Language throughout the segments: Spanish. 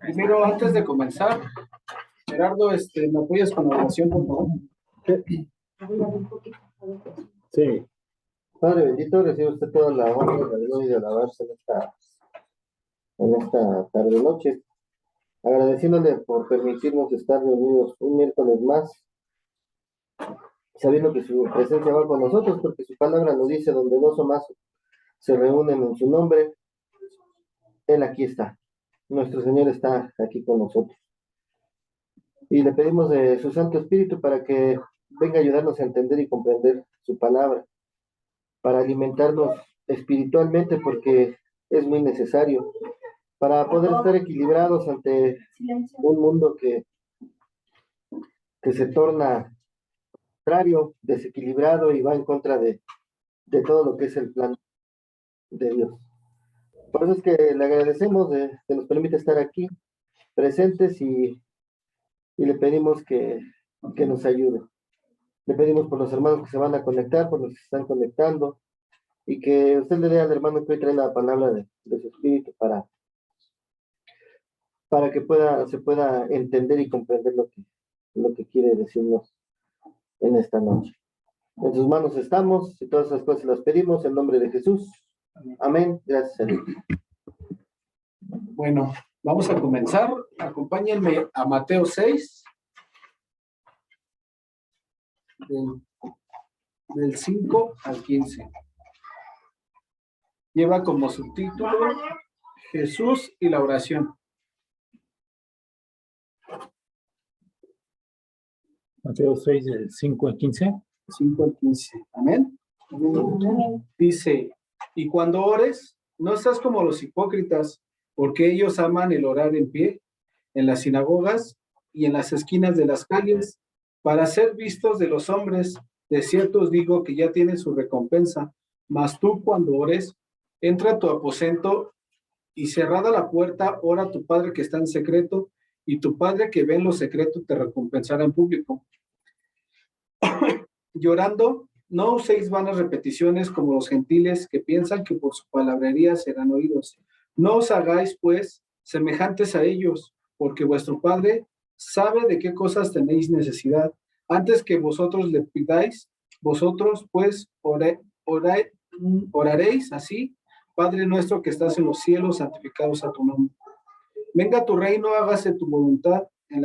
Primero, antes de comenzar, Gerardo, ¿me apoyas con la oración, por favor? Sí. Padre bendito, recibe usted toda la honra, la gloria y la alabanza en esta tarde noche, agradeciéndole por permitirnos estar reunidos un miércoles más, sabiendo que su presencia va con nosotros, porque su palabra nos dice, donde dos o más se reúnen en su nombre, Él aquí está. Nuestro Señor está aquí con nosotros. Y le pedimos de su Santo Espíritu para que venga a ayudarnos a entender y comprender su palabra, para alimentarnos espiritualmente, porque es muy necesario, para poder estar equilibrados ante un mundo que se torna contrario, desequilibrado y va en contra de todo lo que es el plan de Dios. Por eso es que le agradecemos que nos permite estar aquí presentes y le pedimos que nos ayude. Le pedimos por los hermanos que se van a conectar, por los que se están conectando, y que usted le dé al hermano que hoy trae la palabra de su espíritu para que se pueda entender y comprender lo que quiere decirnos en esta noche. En sus manos estamos y todas esas cosas las pedimos en nombre de Jesús. Amén. Gracias a Dios. Bueno, vamos a comenzar. Acompáñenme a Mateo 6, del 5 al 15. Lleva como subtítulo Jesús y la oración. Mateo 6, del 5 al 15. 5 al 15. Amén. Amén. Dice, y cuando ores, no seas como los hipócritas, porque ellos aman el orar en pie, en las sinagogas y en las esquinas de las calles, para ser vistos de los hombres. De cierto os digo que ya tienen su recompensa. Mas tú, cuando ores, entra a tu aposento y cerrada la puerta, ora a tu Padre que está en secreto, y tu Padre que ve en lo secreto te recompensará en público. Llorando, no uséis vanas repeticiones como los gentiles que piensan que por su palabrería serán oídos. No os hagáis, pues, semejantes a ellos, porque vuestro Padre sabe de qué cosas tenéis necesidad. Antes que vosotros le pidáis, vosotros, pues, oraréis así: Padre nuestro que estás en los cielos, santificado sea tu nombre. Venga tu reino, hágase tu voluntad en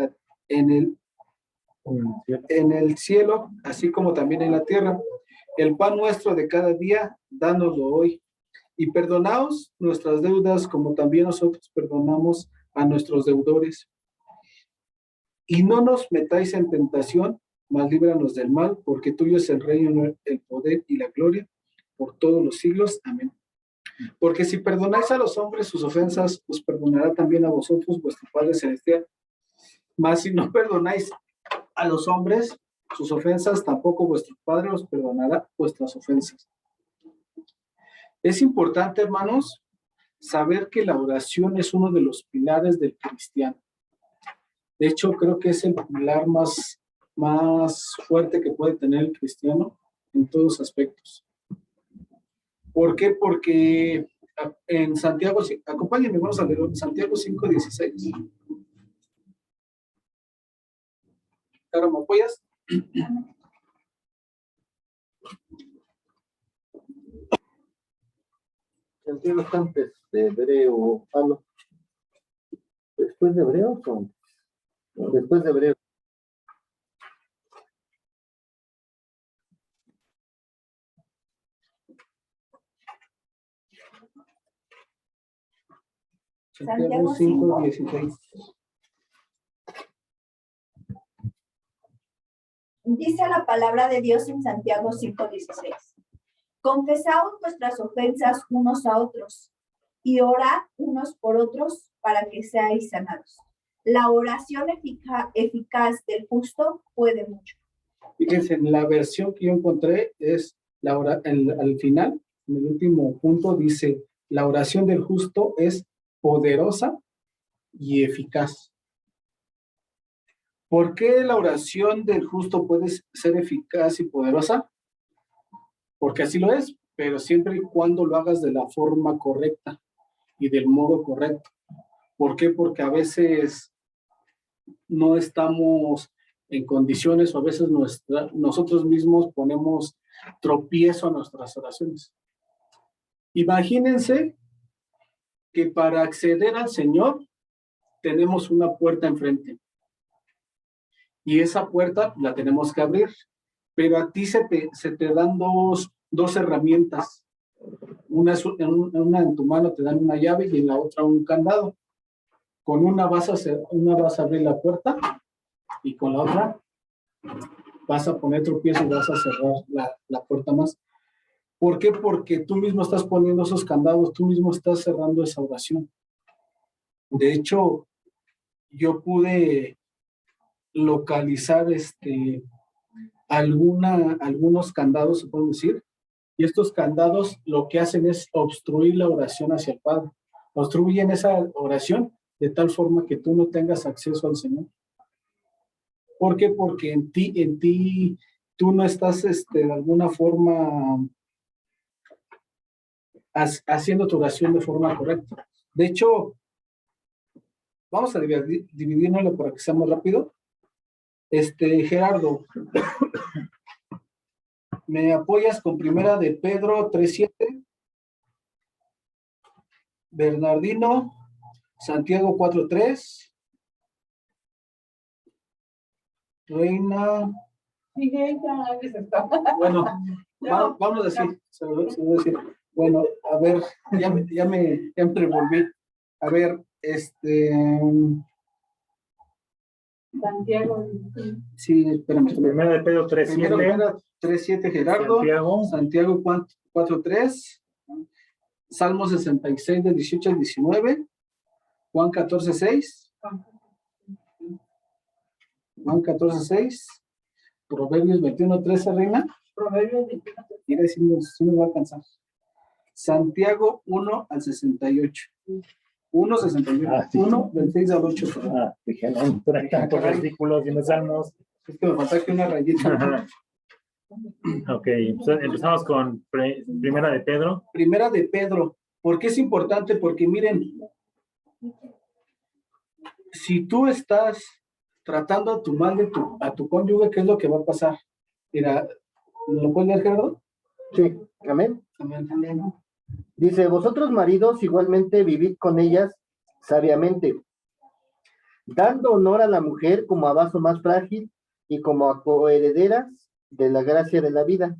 el cielo, así como también en la tierra. El pan nuestro de cada día, dánoslo hoy. Y perdonaos nuestras deudas, como también nosotros perdonamos a nuestros deudores. Y no nos metáis en tentación, mas líbranos del mal, porque tuyo es el reino, el poder y la gloria, por todos los siglos. Amén. Porque si perdonáis a los hombres sus ofensas, os perdonará también a vosotros vuestro Padre Celestial. Mas si no perdonáis a los hombres sus ofensas, tampoco vuestro Padre os perdonará vuestras ofensas. Es importante, hermanos, saber que la oración es uno de los pilares del cristiano. De hecho, creo que es el pilar más fuerte que puede tener el cristiano en todos los aspectos. ¿Por qué? Porque en Santiago, acompáñenme, vamos a leer Santiago 5:16. Claro, ¿me apoyas? Santiago está antes de Hebreo. No. ¿Después de Hebreo o antes? Después de Hebreo. Santiago 5:16. Dice la palabra de Dios en Santiago 5:16. Confesaos vuestras ofensas unos a otros y orad unos por otros para que seáis sanados. La oración eficaz del justo puede mucho. Fíjense, en la versión que yo encontré es al final, en el último punto, dice: la oración del justo es poderosa y eficaz. ¿Por qué la oración del justo puede ser eficaz y poderosa? Porque así lo es, pero siempre y cuando lo hagas de la forma correcta y del modo correcto. ¿Por qué? Porque a veces no estamos en condiciones o a veces nosotros mismos ponemos tropiezo a nuestras oraciones. Imagínense que para acceder al Señor tenemos una puerta enfrente y esa puerta la tenemos que abrir, pero a ti se te dan dos herramientas. Una en tu mano te dan una llave y en la otra un candado. Con una vas a abrir la puerta y con la otra vas a poner tropiezo y vas a cerrar la puerta más. ¿Por qué? Porque tú mismo estás poniendo esos candados, tú mismo estás cerrando esa oración. De hecho, yo pude localizar algunos candados, se pueden decir, y estos candados lo que hacen es obstruir la oración hacia el Padre. Obstruyen esa oración de tal forma que tú no tengas acceso al Señor. ¿Por qué? Porque en ti, tú no estás de alguna forma haciendo tu oración de forma correcta. De hecho, vamos a dividirnoslo para que sea más rápido. Gerardo, ¿me apoyas con Primera de Pedro 3:7? Bernardino, Santiago 4:3. Reina. Bueno, vamos a decir, se lo voy a decir. Bueno, a ver, ya me revolví. A ver, Santiago. sí, espérame. Primera de Pedro 3:7. 3:7 Gerardo. Santiago 4:3. Salmo 66 de 18 al 19. Juan 14:6. Juan 14:6. Proverbios 21:13, Reina. Proverbios 21. Mira si nos va a alcanzar. Santiago 1 al 68. 1:68. Ah, sí. 1 del 6 al 8. Dije, no, hay tantos versículos y no salmos. Es que me falta aquí una rayita. Ok, empezamos con Primera de Pedro. Primera de Pedro. ¿Por qué es importante? Porque miren, si tú estás tratando a tu mal a tu cónyuge, ¿qué es lo que va a pasar? Mira, ¿lo puedes leer, Gerardo? Sí, amén. Amén. Dice, vosotros maridos igualmente vivid con ellas sabiamente, dando honor a la mujer como a vaso más frágil y como a coherederas de la gracia de la vida,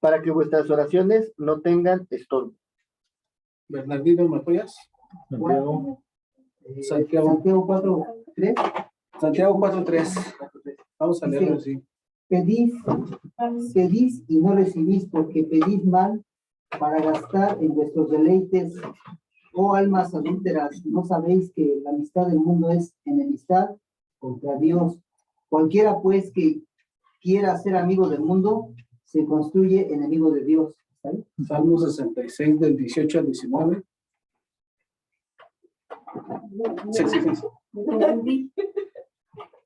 para que vuestras oraciones no tengan estorbo. Bernardino, ¿me apoyas? Santiago. Santiago 4:3. Santiago 4:3. Vamos a leerlo así. Pedís y no recibís, porque pedís mal para gastar en vuestros deleites. Oh almas adúlteras, ¿no sabéis que la amistad del mundo es enemistad contra Dios? Cualquiera pues que quiera ser amigo del mundo, se construye enemigo de Dios. ¿Está ahí? Salmo 66 del 18 al 19. Sí.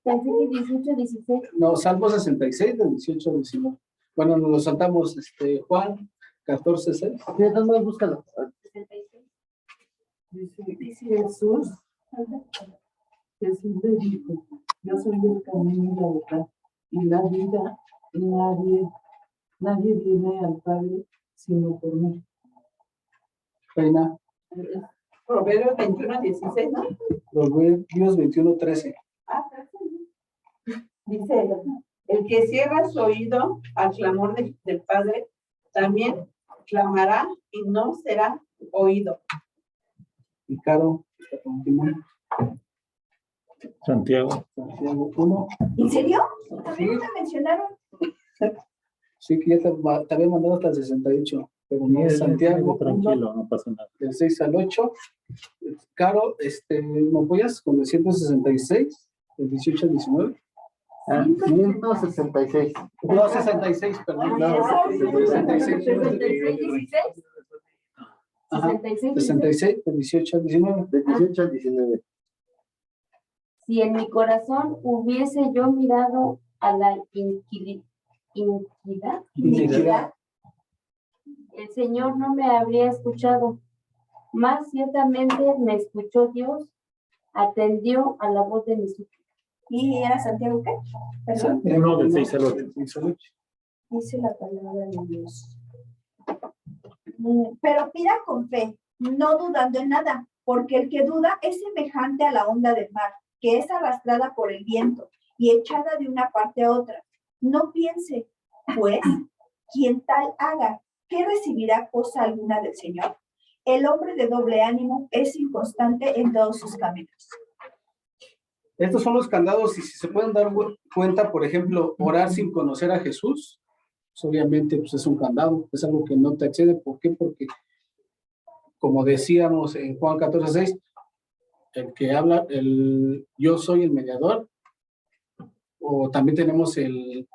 Pensé que 18, 16. No, Salmo 66 del 18 al 19. Bueno, nos lo saltamos, Juan 14:6. Sí, entonces búscalo. 66. Dice Jesús le dijo, yo soy el camino y la verdad y la vida, y nadie viene al Padre sino por mí. Reina, Proverbios 21, 16, ¿no? Proverbios 21:13. Dice, el que cierra su oído al clamor del Padre, también clamará y no será oído. Y Caro, continúa. Santiago. Santiago 1. ¿En serio? Sí. ¿También me mencionaron? Sí, que ya te había mandado hasta el 68. Pero no, Bien, Santiago 1, tranquilo, no pasa nada. del 6 al 8. Caro, ¿me apoyas con el 166? Del 18 al 19. 166. No, 66, perdón. No, 66. 16. Ajá, 66. 66, del 18 al 19. De 18 al 19. Si en mi corazón hubiese yo mirado a la iniquidad, el Señor no me habría escuchado. Más ciertamente me escuchó Dios atendió a la voz de mi súplica. ¿Y era Santiago qué? Perdón. Uno del 6 al 8. Dice la palabra de Dios. Pero pida con fe, no dudando en nada, porque el que duda es semejante a la onda del mar, que es arrastrada por el viento y echada de una parte a otra. No piense, pues, quien tal haga, ¿qué recibirá cosa alguna del Señor? El hombre de doble ánimo es inconstante en todos sus caminos. Estos son los candados y si se pueden dar cuenta, por ejemplo, orar sin conocer a Jesús, pues obviamente pues es un candado, es algo que no te accede. ¿Por qué? Porque, como decíamos en Juan 14:6, el que habla, yo soy el mediador, o también tenemos el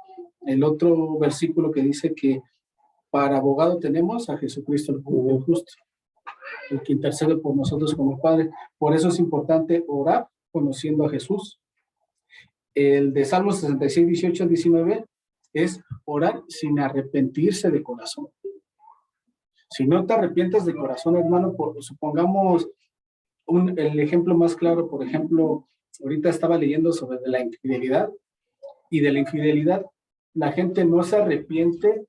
otro versículo que dice que para abogado tenemos a Jesucristo el justo, el que intercede por nosotros como Padre. Por eso es importante orar conociendo a Jesús. El de Salmos 66, 18, 19 es orar sin arrepentirse de corazón. Si no te arrepientes de corazón, hermano, supongamos el ejemplo más claro, por ejemplo, ahorita estaba leyendo sobre la infidelidad, y de la infidelidad la gente no se arrepiente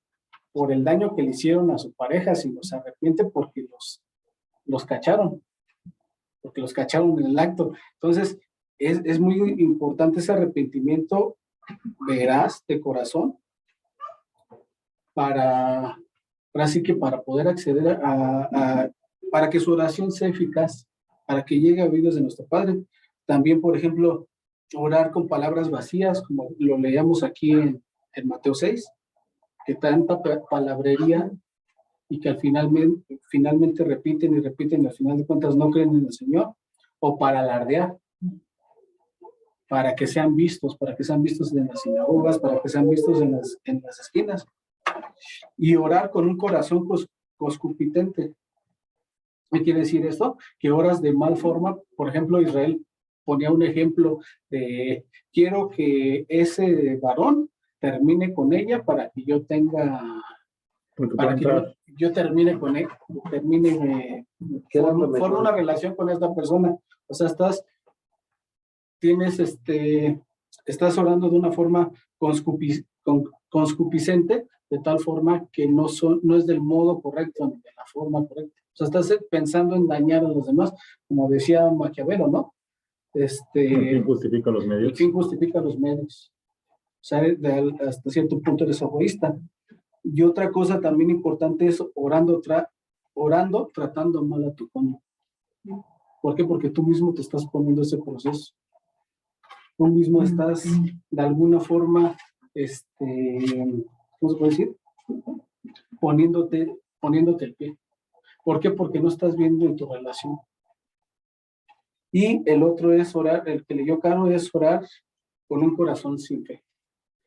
por el daño que le hicieron a su pareja, sino se arrepiente porque los cacharon, porque los cacharon en el acto. Entonces, es muy importante ese arrepentimiento veraz de corazón para así que para poder acceder para que su oración sea eficaz, para que llegue a oídos de nuestro Padre. También, por ejemplo, orar con palabras vacías, como lo leíamos aquí en Mateo 6, que tanta palabrería y que finalmente repiten y repiten y al final de cuentas no creen en el Señor, o para alardear, para que sean vistos en las sinagogas, para que sean vistos en las esquinas. Y orar con un corazón conscupitente. ¿Qué quiere decir esto? Que oras de mal forma. Por ejemplo, Israel ponía un ejemplo de: quiero que ese varón termine con ella para que yo tenga, para que yo termine con él, forme una relación con esta persona. O sea, estás orando de una forma conscupiscente, de tal forma que no es del modo correcto, ni de la forma correcta. O sea, estás pensando en dañar a los demás, como decía Maquiavelo, ¿no? El fin justifica los medios. El fin justifica los medios. O sea, hasta cierto punto eres egoísta. Y otra cosa también importante es orando tratando mal a tu cónyuge. ¿Por qué? Porque tú mismo te estás poniendo ese proceso. Tú mismo estás de alguna forma, ¿cómo se puede decir? Poniéndote el pie. ¿Por qué? Porque no estás viendo en tu relación. Y el otro es orar, el que leyó Caro, es orar con un corazón sin fe.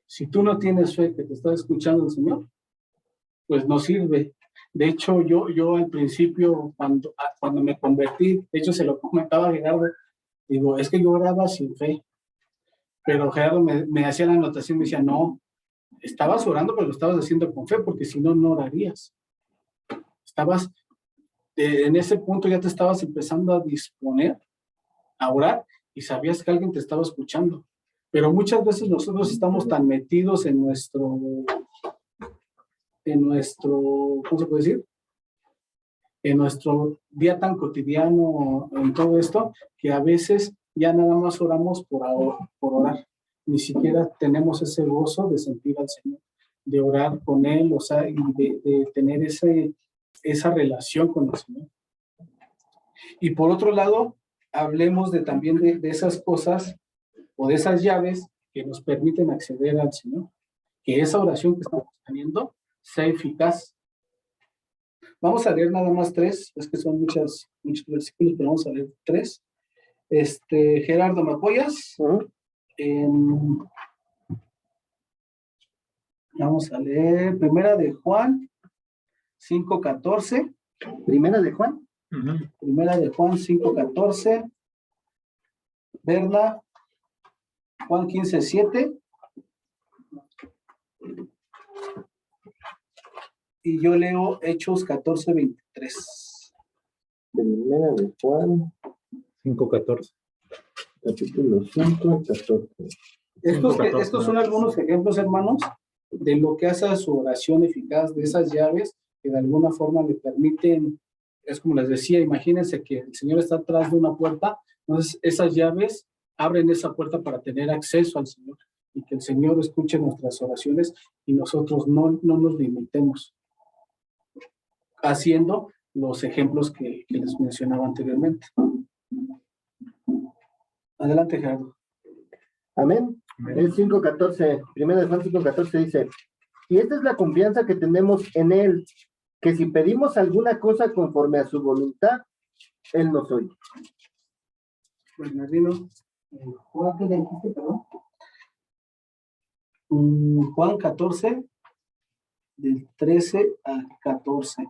Si tú no tienes fe que te está escuchando el Señor, pues no sirve. De hecho, yo al principio, cuando me convertí, de hecho se lo comentaba a Gerardo, digo, es que yo oraba sin fe. Pero Gerardo me hacía la anotación, me decía, no, estabas orando, pero lo estabas haciendo con fe, porque si no, no orarías. Estabas, en ese punto ya te estabas empezando a disponer a orar y sabías que alguien te estaba escuchando. Pero muchas veces nosotros estamos tan metidos en nuestro, ¿cómo se puede decir? En nuestro día tan cotidiano, en todo esto, que a veces ya nada más oramos por orar. Ni siquiera tenemos ese gozo de sentir al Señor, de orar con Él, o sea, y de tener esa relación con el Señor. Y por otro lado, hablemos también de esas cosas o de esas llaves que nos permiten acceder al Señor. Que esa oración que estamos teniendo sea eficaz. Vamos a leer nada más 3, es que son muchos versículos, pero vamos a leer 3. Gerardo, ¿me apoyas? Vamos a leer Primera de Juan 5:14. Primera de Juan. Primera de Juan 5:14. Berna, Juan 15:7. Y yo leo Hechos 14:23. Primera de Juan 5:14. Capítulo 5, 14. Estos son algunos ejemplos, hermanos, de lo que hace a su oración eficaz, de esas llaves que de alguna forma le permiten, es como les decía, imagínense que el Señor está atrás de una puerta, entonces esas llaves abren esa puerta para tener acceso al Señor y que el Señor escuche nuestras oraciones y nosotros no nos limitemos haciendo los ejemplos que les mencionaba anteriormente. Adelante, Gerardo. Amén. El 5:14, primero de Juan 5:14 dice, y esta es la confianza que tenemos en Él, que si pedimos alguna cosa conforme a su voluntad, Él nos oye. Bernardino. Juan, ¿qué le dijiste, perdón? Juan 14, del 13 al 14.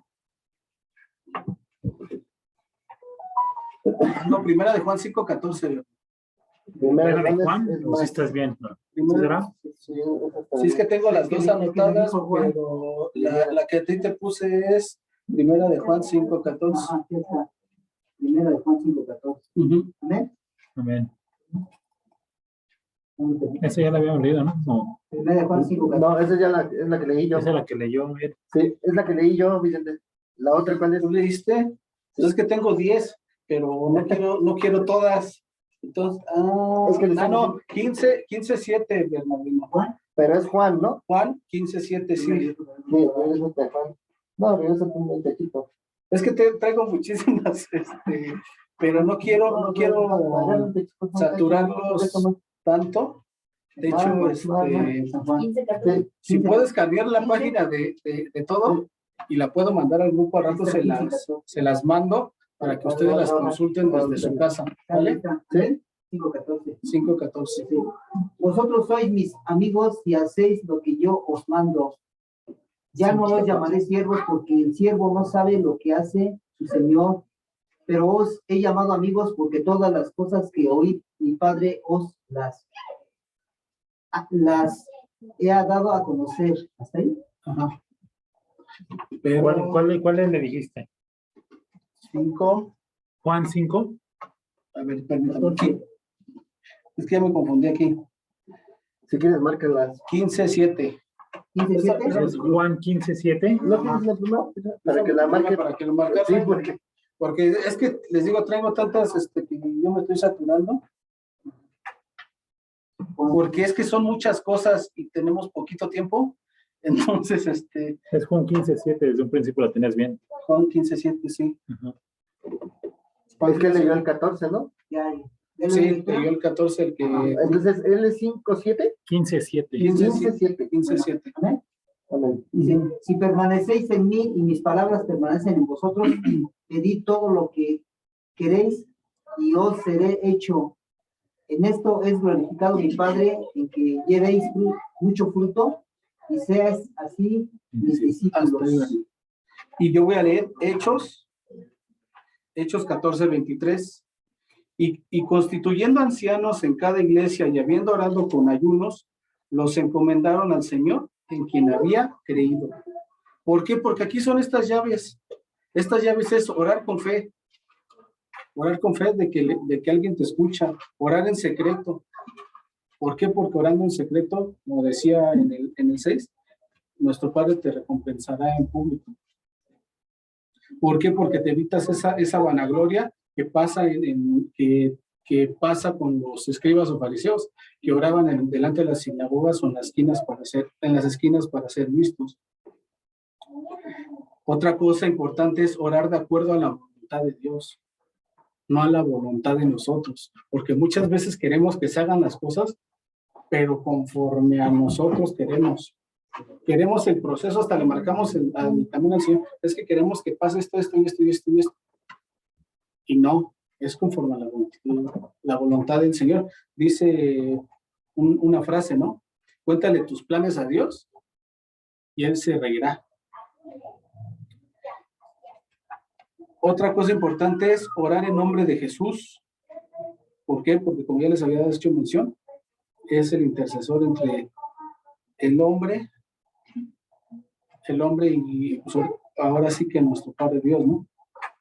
No, primera de Juan 5:14. Primera de Juan Juan, es o más- si estás bien. ¿Sí Primera, será? sí, es que tengo las dos Es que le anotadas, dijo Juan. pero la que a ti te puse es primera de Juan 5:14. Ajá, aquí está. Primera de Juan 5:14. Ujú. Amén. Amén. Esa ya la habíamos leído, ¿no? No, Primera de Juan 5:14. No, esa ya es la que leí yo. esa es la que leyó él. Sí, es la que leí yo, Vicente. La otra, ¿cuál es? ¿Tú leíste? Entonces es que tengo 10, pero no quiero todas. Entonces, Es que no, 15:7, Bernardino. Juan, Pero es Juan, ¿no? 15:7, sí. Sí, es de Juan. No, regresa un momentito. Es que traigo muchísimas, pero no quiero saturarlos tanto. De hecho, 15, 14. si puedes cambiar la página de todo y la puedo mandar al grupo, al rato se las mando para que ustedes las consulten desde su casa. ¿Vale? ¿Sí? 5:14. 5:14. Sí. Vosotros sois mis amigos y hacéis lo que yo os mando. Ya no os llamaré siervos porque el siervo no sabe lo que hace su señor, pero os he llamado amigos porque todas las cosas que oí mi padre os las he dado a conocer. ¿Hasta ahí? Ajá. Pero ¿Cuál le dijiste? 5, Juan 5. a ver, permítame. Aquí. Es que ya me confundí aquí. Si quieres, márcalas. 15:7. 15:7. Es Juan 15:7. ¿No tienes la pluma? Para que la marque. Para que lo marque. Sí, porque es que les digo, traigo tantas que yo me estoy saturando. Porque es que son muchas cosas y tenemos poquito tiempo. Entonces, Es Juan 15:7, desde un principio la tenías bien. Juan 15:7, sí. Ajá. es que leyó el 14, ¿no? Ya. Sí, leyó el 14, el que... Entonces, ¿él es 5:7? 15:7. 15:7. 15:7. Amén. Amén. Dice, si permanecéis en mí y mis palabras permanecen en vosotros, pedid todo lo que queréis y os seré hecho. En esto es glorificado mi Padre, en que llevéis mucho fruto y seáis así mis discípulos. Y yo voy a leer Hechos 14:23. Y constituyendo ancianos en cada iglesia y habiendo orado con ayunos, los encomendaron al Señor en quien había creído. ¿Por qué? Porque aquí son estas llaves. Estas llaves es orar con fe. Orar con fe de que alguien te escucha. Orar en secreto. ¿Por qué? Porque orando en secreto, como decía en el 6, nuestro Padre te recompensará en público. ¿Por qué? Porque te evitas esa vanagloria que pasa que pasa con los escribas o fariseos que oraban delante de las sinagogas o en las esquinas para ser vistos. Otra cosa importante es orar de acuerdo a la voluntad de Dios, no a la voluntad de nosotros, porque muchas veces queremos que se hagan las cosas, pero conforme a nosotros queremos el proceso, hasta le marcamos también al Señor, es que queremos que pase esto. Y no, es conforme a la voluntad del Señor. Dice una frase, ¿no? Cuéntale tus planes a Dios y Él se reirá. Otra cosa importante es orar en nombre de Jesús. ¿Por qué? Porque como ya les había hecho mención, es el intercesor entre el hombre y pues, ahora sí que nuestro Padre Dios, ¿no?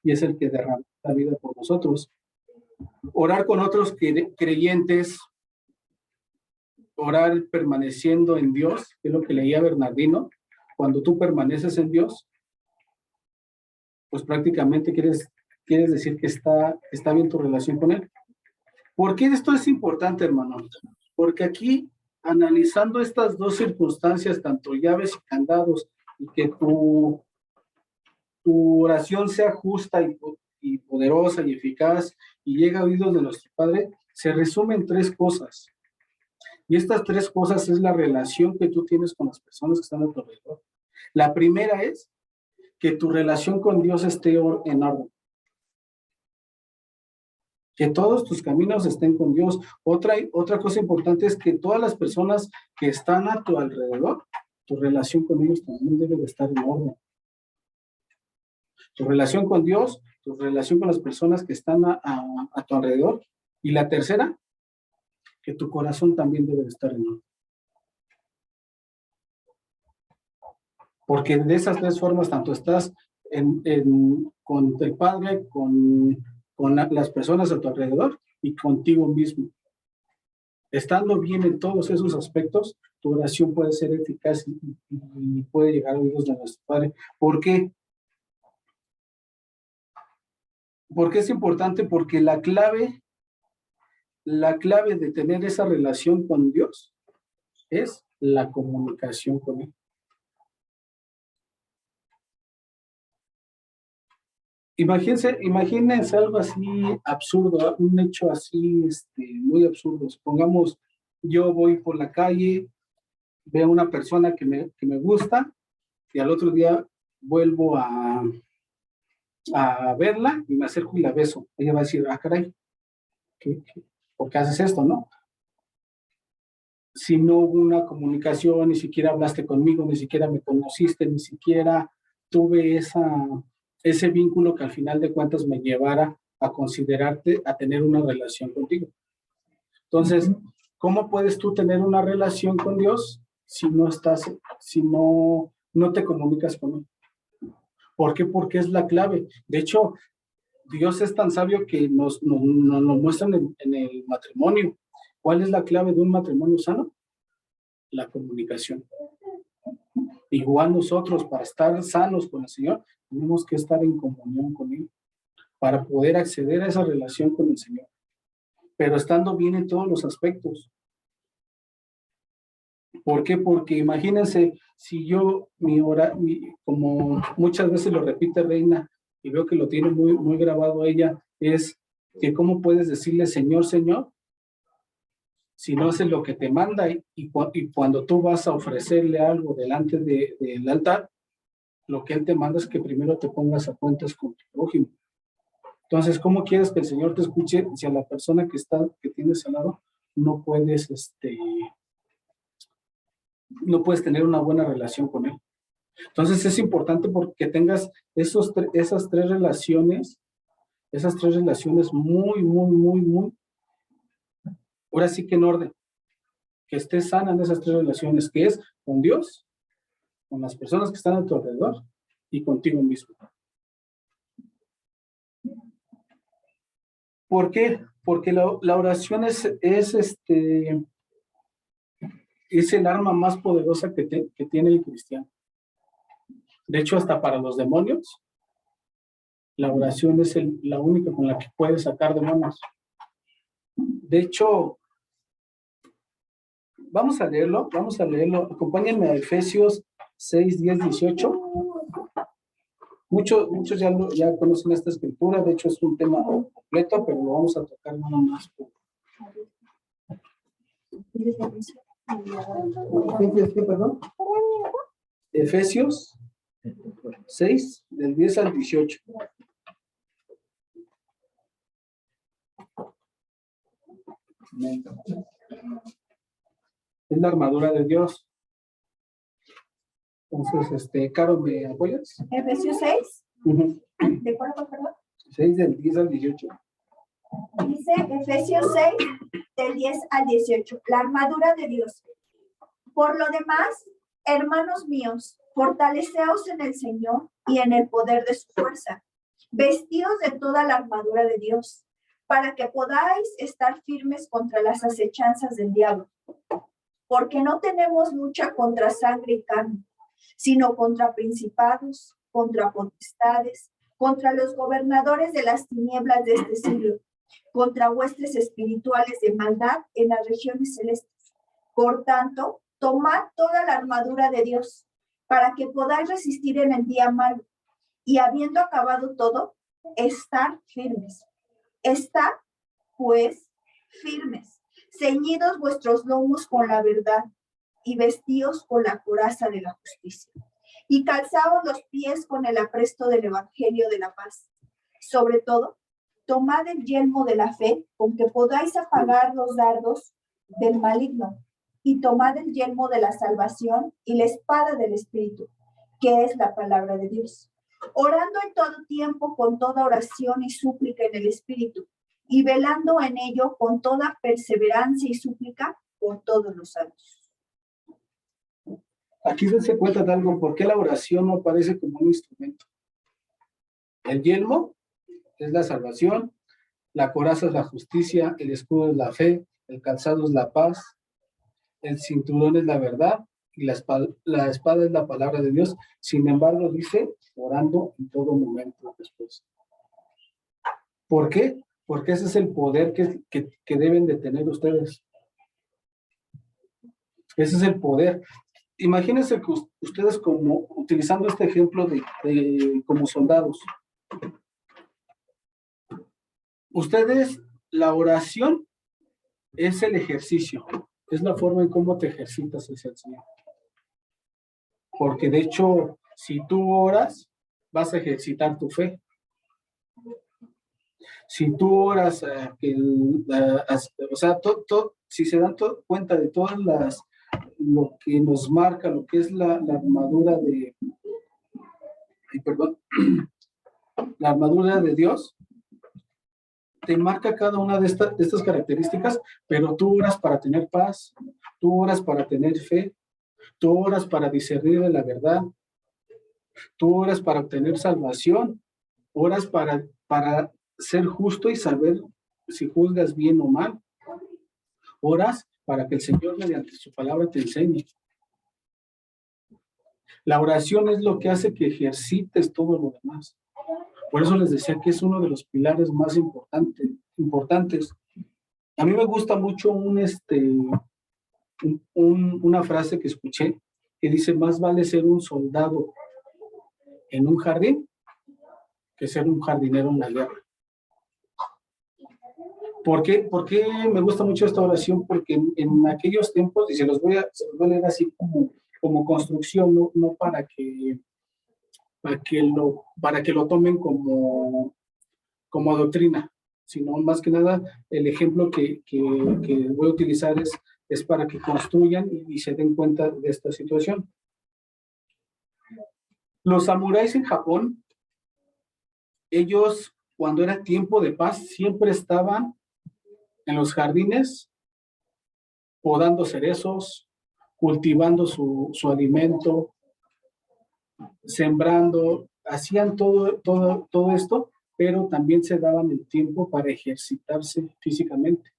Y es el que derrama la vida por nosotros. Orar con otros creyentes, orar permaneciendo en Dios, que es lo que leía Bernardino. Cuando tú permaneces en Dios, pues prácticamente quieres decir que está bien tu relación con Él. ¿Por qué esto es importante, hermano? Porque aquí, analizando estas dos circunstancias, tanto llaves y candados, y que tu oración sea justa y poderosa y eficaz, y llega a oídos de nuestro Padre, se resume en tres cosas. Y estas tres cosas es la relación que tú tienes con las personas que están a tu alrededor. La primera es que tu relación con Dios esté en orden. Que todos tus caminos estén con Dios. Otra cosa importante es que todas las personas que están a tu alrededor, tu relación con ellos también debe de estar en orden. Tu relación con Dios, tu relación con las personas que están a tu alrededor. Y la tercera, que tu corazón también debe de estar en orden. Porque de esas tres formas, tanto estás con el Padre, con las personas a tu alrededor y contigo mismo. Estando bien en todos esos aspectos, tu oración puede ser eficaz y puede llegar a oídos de nuestro Padre. ¿Por qué? Porque es importante, porque la clave de tener esa relación con Dios es la comunicación con Él. Imagínense algo así absurdo, un hecho así muy absurdo. Supongamos, yo voy por la calle, veo a una persona que me gusta y al otro día vuelvo a verla y me acerco y la beso. Ella va a decir, caray, ¿por qué haces esto, no? Si no hubo una comunicación, ni siquiera hablaste conmigo, ni siquiera me conociste, ni siquiera tuve ese vínculo que al final de cuentas me llevara a considerarte, a tener una relación contigo. Entonces, ¿cómo puedes tú tener una relación con Dios si no te comunicas con Él? ¿Por qué? Porque es la clave. De hecho, Dios es tan sabio que nos muestra en el matrimonio. ¿Cuál es la clave de un matrimonio sano? La comunicación. Igual nosotros, para estar sanos con el Señor, tenemos que estar en comunión con Él, para poder acceder a esa relación con el Señor, pero estando bien en todos los aspectos. ¿Por qué? Porque imagínense, si yo, como muchas veces lo repite Reina, y veo que lo tiene muy, muy grabado ella, es que cómo puedes decirle Señor, Señor, si no haces lo que te manda, y cuando tú vas a ofrecerle algo delante del altar, lo que Él te manda es que primero te pongas a cuentas con tu prójimo. Entonces, ¿cómo quieres que el Señor te escuche si a la persona que tienes al lado no puedes tener una buena relación con Él? Entonces, es importante porque tengas esas tres relaciones muy, muy, muy, muy, ahora sí que en orden, que estés sana en esas tres relaciones, que es con Dios, con las personas que están a tu alrededor y contigo mismo. ¿Por qué? Porque la oración es el arma más poderosa que tiene el cristiano. De hecho, hasta para los demonios, la oración es la única con la que puede sacar demonios. De hecho, vamos a leerlo. Acompáñenme a Efesios 6, 10, 18. Muchos ya conocen esta escritura, de hecho es un tema completo, pero lo vamos a tocar nada más. ¿Efesios qué, perdón? Efesios 6, del 10 al 18. Es la armadura de Dios. Entonces, Caro, ¿me apoyas? Efesios 6. Uh-huh. ¿De cuánto, perdón? 6 del 10 al 18. Dice Efesios 6, del 10 al 18. La armadura de Dios. Por lo demás, hermanos míos, fortaleceos en el Señor y en el poder de su fuerza. Vestidos de toda la armadura de Dios, para que podáis estar firmes contra las acechanzas del diablo. Porque no tenemos lucha contra sangre y carne, sino contra principados, contra potestades, contra los gobernadores de las tinieblas de este siglo, contra huestes espirituales de maldad en las regiones celestes. Por tanto, tomad toda la armadura de Dios, para que podáis resistir en el día malo, y habiendo acabado todo, estar firmes. Estad, pues, firmes, ceñidos vuestros lomos con la verdad, y vestíos con la coraza de la justicia. Y calzaos los pies con el apresto del evangelio de la paz. Sobre todo, tomad el yelmo de la fe, con que podáis apagar los dardos del maligno, y tomad el yelmo de la salvación y la espada del Espíritu, que es la palabra de Dios. Orando en todo tiempo con toda oración y súplica en el Espíritu, y velando en ello con toda perseverancia y súplica por todos los santos. Aquí se cuenta de algo, ¿por qué la oración no aparece como un instrumento? El yelmo es la salvación, la coraza es la justicia, el escudo es la fe, el calzado es la paz, el cinturón es la verdad y la espada es la palabra de Dios. Sin embargo, dice, orando en todo momento después. ¿Por qué? Porque ese es el poder que deben de tener ustedes. Ese es el poder. Imagínense que ustedes como, utilizando este ejemplo como soldados. Ustedes, la oración es el ejercicio, es la forma en cómo te ejercitas hacia el Señor. Porque de hecho, si tú oras, vas a ejercitar tu fe. Si tú oras, o sea, si se dan cuenta de todas lo que nos marca, lo que es la armadura la armadura de Dios, te marca cada una de estas características, pero tú oras para tener paz, tú oras para tener fe, tú oras para discernir de la verdad, tú oras para obtener salvación, oras para ser justo y saber si juzgas bien o mal, oras para que el Señor mediante su palabra te enseñe. La oración es lo que hace que ejercites todo lo demás. Por eso les decía que es uno de los pilares más importantes. A mí me gusta mucho una frase que escuché que dice, más vale ser un soldado en un jardín que ser un jardinero en la guerra. ¿Por qué me gusta mucho esta oración? Porque en aquellos tiempos, y se los voy a leer así como construcción, no para que lo tomen como doctrina, sino más que nada el ejemplo que voy a utilizar es para que construyan y se den cuenta de esta situación. Los samuráis en Japón, ellos cuando era tiempo de paz siempre estaban en los jardines podando cerezos, cultivando su alimento, sembrando, hacían todo esto, pero también se daban el tiempo para ejercitarse físicamente.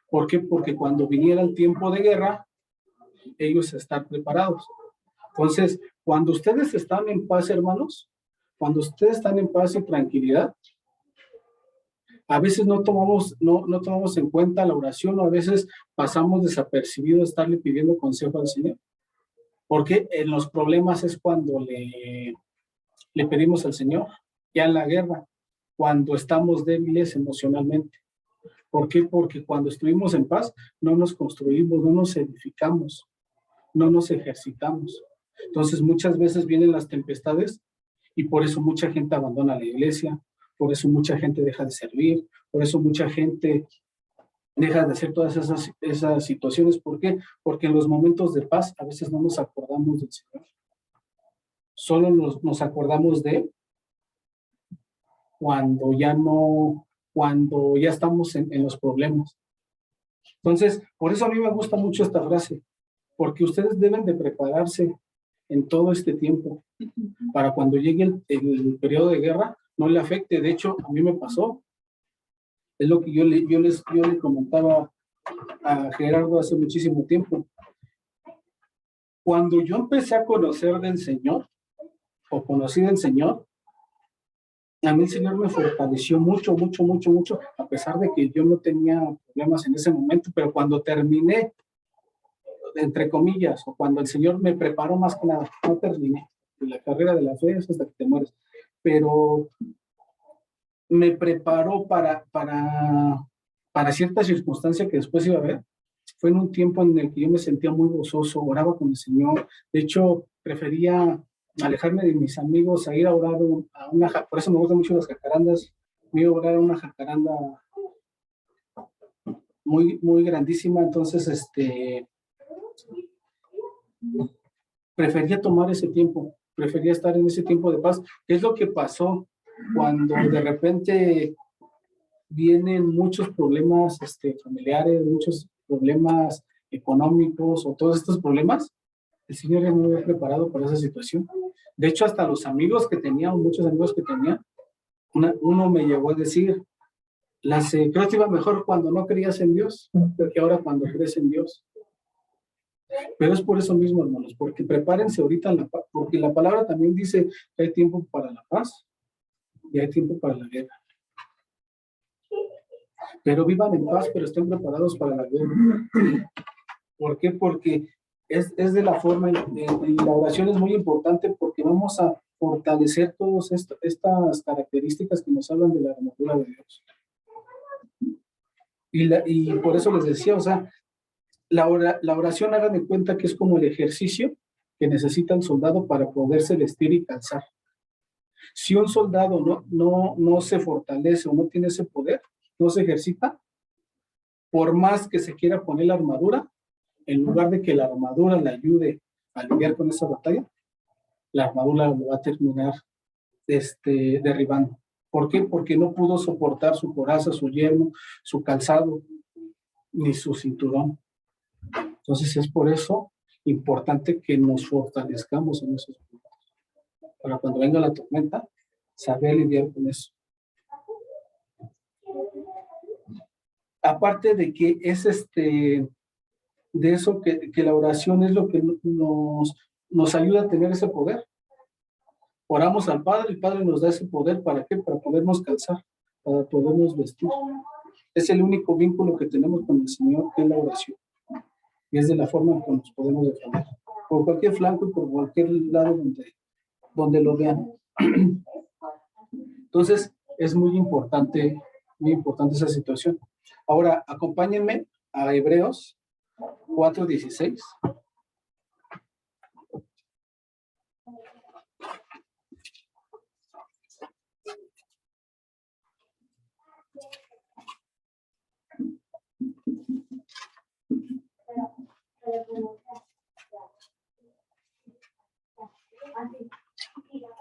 ¿Por qué? Porque cuando viniera el tiempo de guerra, ellos están preparados. Entonces, cuando ustedes están en paz, hermanos, cuando ustedes están en paz y tranquilidad, a veces no tomamos en cuenta la oración, o a veces pasamos desapercibidos de estarle pidiendo consejo al Señor. Porque en los problemas es cuando le pedimos al Señor, ya en la guerra, cuando estamos débiles emocionalmente. ¿Por qué? Porque cuando estuvimos en paz, no nos construimos, no nos edificamos, no nos ejercitamos. Entonces, muchas veces vienen las tempestades y por eso mucha gente abandona la iglesia, por eso mucha gente deja de servir, por eso mucha gente deja de hacer todas esas situaciones. ¿Por qué? Porque en los momentos de paz a veces no nos acordamos del Señor. Solo nos acordamos de Él cuando ya estamos en los problemas. Entonces, por eso a mí me gusta mucho esta frase, porque ustedes deben de prepararse en todo este tiempo para cuando llegue el periodo de guerra no le afecte. De hecho, a mí me pasó. Es lo que yo le comentaba a Gerardo hace muchísimo tiempo. Cuando yo empecé a conocer del Señor, o conocí del Señor, a mí el Señor me fortaleció mucho, mucho, mucho, mucho, a pesar de que yo no tenía problemas en ese momento, pero cuando terminé, entre comillas, o cuando el Señor me preparó más que nada, no terminé. La carrera de la fe es hasta que te mueres, pero me preparó para cierta circunstancia que después iba a haber. Fue en un tiempo en el que yo me sentía muy gozoso, oraba con el Señor. De hecho, prefería alejarme de mis amigos a ir a orar a una, por eso me gustan mucho las jacarandas. Me iba a orar a una jacaranda muy, muy grandísima, entonces prefería tomar ese tiempo, prefería estar en ese tiempo de paz. ¿Qué es lo que pasó cuando de repente vienen muchos problemas familiares, muchos problemas económicos o todos estos problemas? El Señor ya me había preparado para esa situación. De hecho, hasta los amigos que tenía, o muchos amigos que tenía, uno me llegó a decir, creo que iba mejor cuando no creías en Dios, que ahora cuando crees en Dios. Pero es por eso mismo, hermanos, porque prepárense ahorita, porque la palabra también dice que hay tiempo para la paz y hay tiempo para la guerra. Pero vivan en paz, pero estén preparados para la guerra. ¿Por qué? Porque es de la forma, y la oración es muy importante porque vamos a fortalecer todas estas características que nos hablan de la armadura de Dios. Y por eso les decía, o sea, la oración, hagan de cuenta que es como el ejercicio que necesita el soldado para poderse vestir y calzar. Si un soldado no se fortalece o no tiene ese poder, no se ejercita, por más que se quiera poner la armadura, en lugar de que la armadura le ayude a lidiar con esa batalla, la armadura lo va a terminar derribando. ¿Por qué? Porque no pudo soportar su coraza, su yelmo, su calzado, ni su cinturón. Entonces es por eso importante que nos fortalezcamos en esos puntos. Para cuando venga la tormenta, saber lidiar con eso. Aparte de que es de eso que la oración es lo que nos ayuda a tener ese poder. Oramos al Padre, el Padre nos da ese poder, ¿para qué? Para podernos calzar, para podernos vestir. Es el único vínculo que tenemos con el Señor, que es la oración. Y es de la forma en que nos podemos defender. Por cualquier flanco y por cualquier lado donde lo vean. Entonces, es muy importante esa situación. Ahora, acompáñenme a Hebreos 4:16.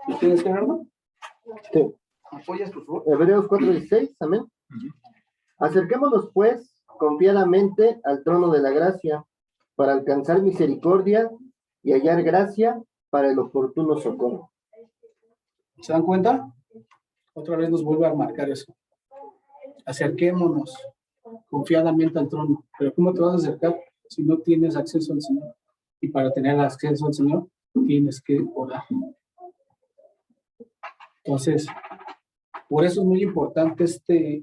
¿Lo tienes, Gerardo? Sí. ¿Apoyas, por favor? Hebreos 4:16, amén. Acerquémonos, pues, confiadamente al trono de la gracia, para alcanzar misericordia y hallar gracia para el oportuno socorro. ¿Se dan cuenta? Otra vez nos vuelve a marcar eso. Acerquémonos confiadamente al trono. Pero ¿cómo te vas a acercar si no tienes acceso al Señor? Y para tener acceso al Señor, tienes que orar. Entonces, por eso es muy importante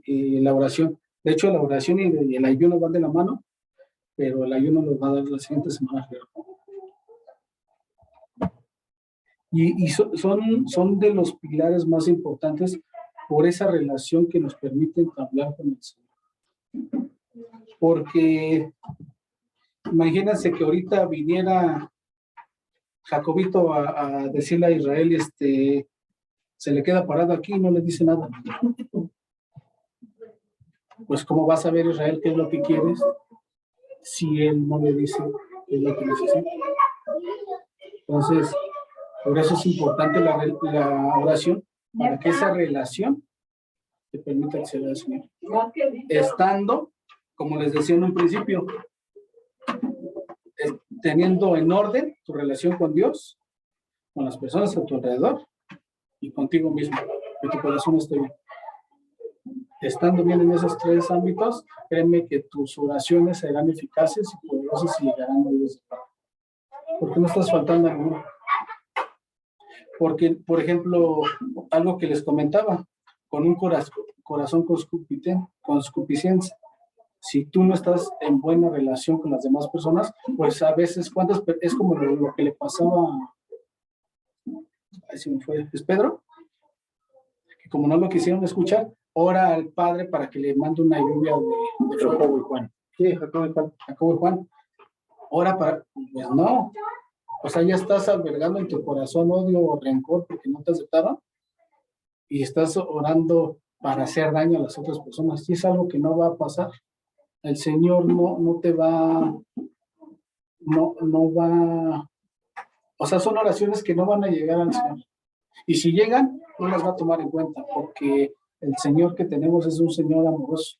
la oración. De hecho, la oración y el ayuno van de la mano, pero el ayuno nos va a dar la siguiente semana. Y son de los pilares más importantes por esa relación que nos permite hablar con el Señor. Porque imagínense que ahorita viniera Jacobito a decirle a Israel, se le queda parado aquí y no le dice nada. Pues ¿cómo vas a ver Israel qué es lo que quieres si él no le dice qué es lo que necesita? Entonces, por eso es importante la oración, para que esa relación te permita acceder al Señor. Estando, como les decía en un principio, teniendo en orden tu relación con Dios, con las personas a tu alrededor y contigo mismo, que tu corazón esté bien. estando bien en esos tres ámbitos, créeme que tus oraciones serán eficaces y poderosas y llegarán a Dios de Padre. Porque no estás faltando a ninguno. Porque, por ejemplo, algo que les comentaba, con un corazón concupiscente, si tú no estás en buena relación con las demás personas, pues a veces, es como lo que le pasaba, ahí se me fue, ¿es Pedro? Que como no lo quisieron escuchar, ora al Padre para que le mande una lluvia de fuego. Jacobo y Juan. Sí, Jacobo y Juan. Jacobo y Juan, ora para, pues no, o sea, ya estás albergando en tu corazón odio o rencor porque no te aceptaron y estás orando para hacer daño a las otras personas. Y es algo que no va a pasar. El Señor no te va, no va, o sea, son oraciones que no van a llegar al Señor. Y si llegan, no las va a tomar en cuenta, porque el Señor que tenemos es un Señor amoroso,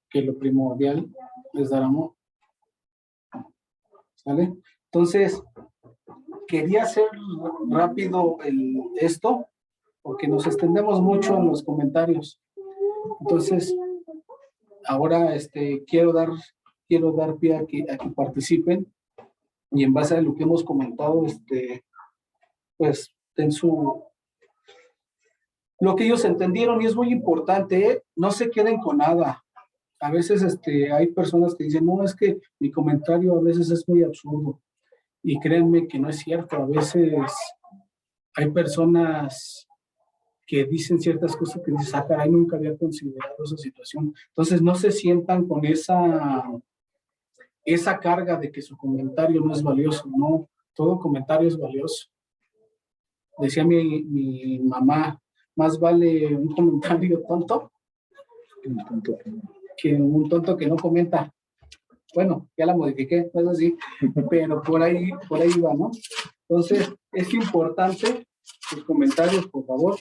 que lo primordial es dar amor. ¿Sale? Entonces, quería hacer rápido esto, porque nos extendemos mucho en los comentarios. Entonces, ahora quiero dar pie a que participen y en base a lo que hemos comentado, pues lo que ellos entendieron, y es muy importante, ¿eh? No se queden con nada. A veces hay personas que dicen, no, es que mi comentario a veces es muy absurdo. Y créanme que no es cierto. A veces hay personas que dicen ciertas cosas que dices, caray, nunca había considerado esa situación. Entonces no se sientan con esa carga de que su comentario no es valioso. No, todo comentario es valioso. Decía mi mamá, más vale un comentario tonto que un tonto que no comenta. Bueno, ya la modifiqué, no es así, pero por ahí va, ¿no? Entonces, es importante sus comentarios, por favor,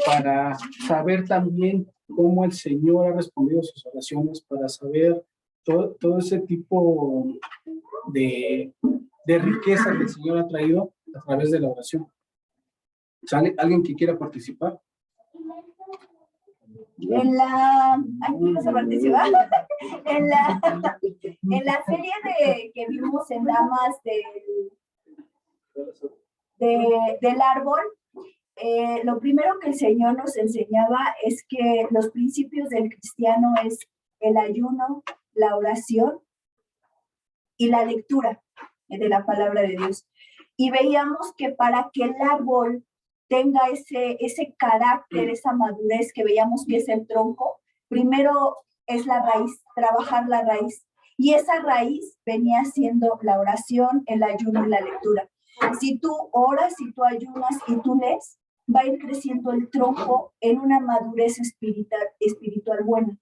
para saber también cómo el Señor ha respondido a sus oraciones, para saber todo ese tipo de riqueza que el Señor ha traído a través de la oración. ¿Sale? ¿Alguien que quiera participar? ¿Vas a participar? en la serie que vimos en Damas del árbol, lo primero que el Señor nos enseñaba es que los principios del cristiano es el ayuno, la oración y la lectura de la palabra de Dios. Y veíamos que para que el árbol tenga ese carácter, esa madurez que veíamos que es el tronco, primero es la raíz, trabajar la raíz. Y esa raíz venía siendo la oración, el ayuno y la lectura. Si tú oras, si tú ayunas y tú lees, va a ir creciendo el tronco en una madurez espiritual buena.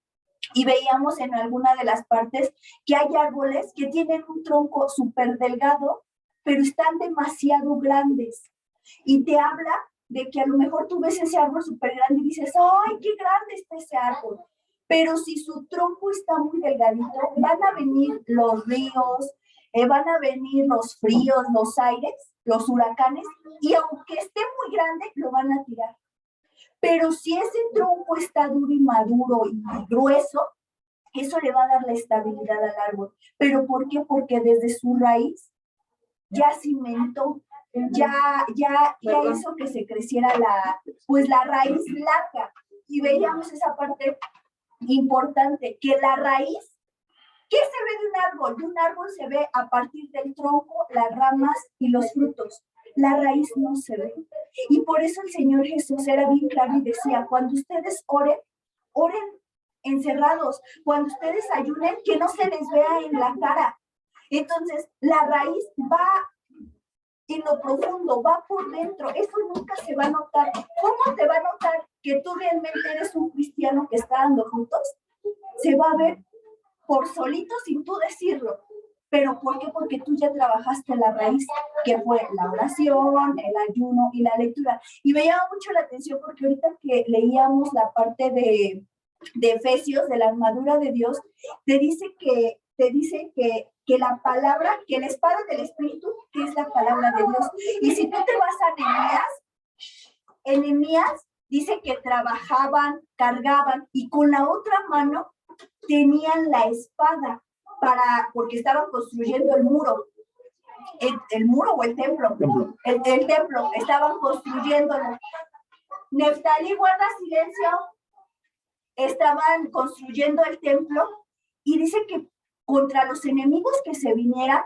Y veíamos en alguna de las partes que hay árboles que tienen un tronco súper delgado, pero están demasiado grandes. Y te habla de que a lo mejor tú ves ese árbol súper grande y dices, ¡ay, qué grande está ese árbol! Pero si su tronco está muy delgadito, van a venir los ríos, van a venir los fríos, los aires, los huracanes, y aunque esté muy grande, lo van a tirar. Pero si ese tronco está duro y maduro y grueso, eso le va a dar la estabilidad al árbol. ¿Pero por qué? Porque desde su raíz ya cimentó, ya hizo que se creciera la raíz larga. Y veíamos esa parte importante, que la raíz, ¿qué se ve de un árbol? De un árbol se ve a partir del tronco, las ramas y los frutos. La raíz no se ve. Y por eso el Señor Jesús era bien claro y decía, cuando ustedes oren encerrados, cuando ustedes ayunen, que no se les vea en la cara. Entonces, la raíz va en lo profundo, va por dentro, eso nunca se va a notar. ¿Cómo te va a notar que tú realmente eres un cristiano que está dando frutos? Se va a ver por solito sin tú decirlo. ¿Pero por qué? Porque tú ya trabajaste la raíz, que fue la oración, el ayuno y la lectura. Y me llama mucho la atención porque ahorita que leíamos la parte de Efesios, de la armadura de Dios, te dice que la palabra, que la espada del Espíritu, que es la palabra de Dios. Y si tú te vas a Nehemías dice que trabajaban, cargaban y con la otra mano tenían la espada porque estaban construyendo el muro. El muro o el templo. El templo, estaban construyéndolo. Neftalí, guarda silencio. Estaban construyendo el templo y dice que contra los enemigos que se vinieran,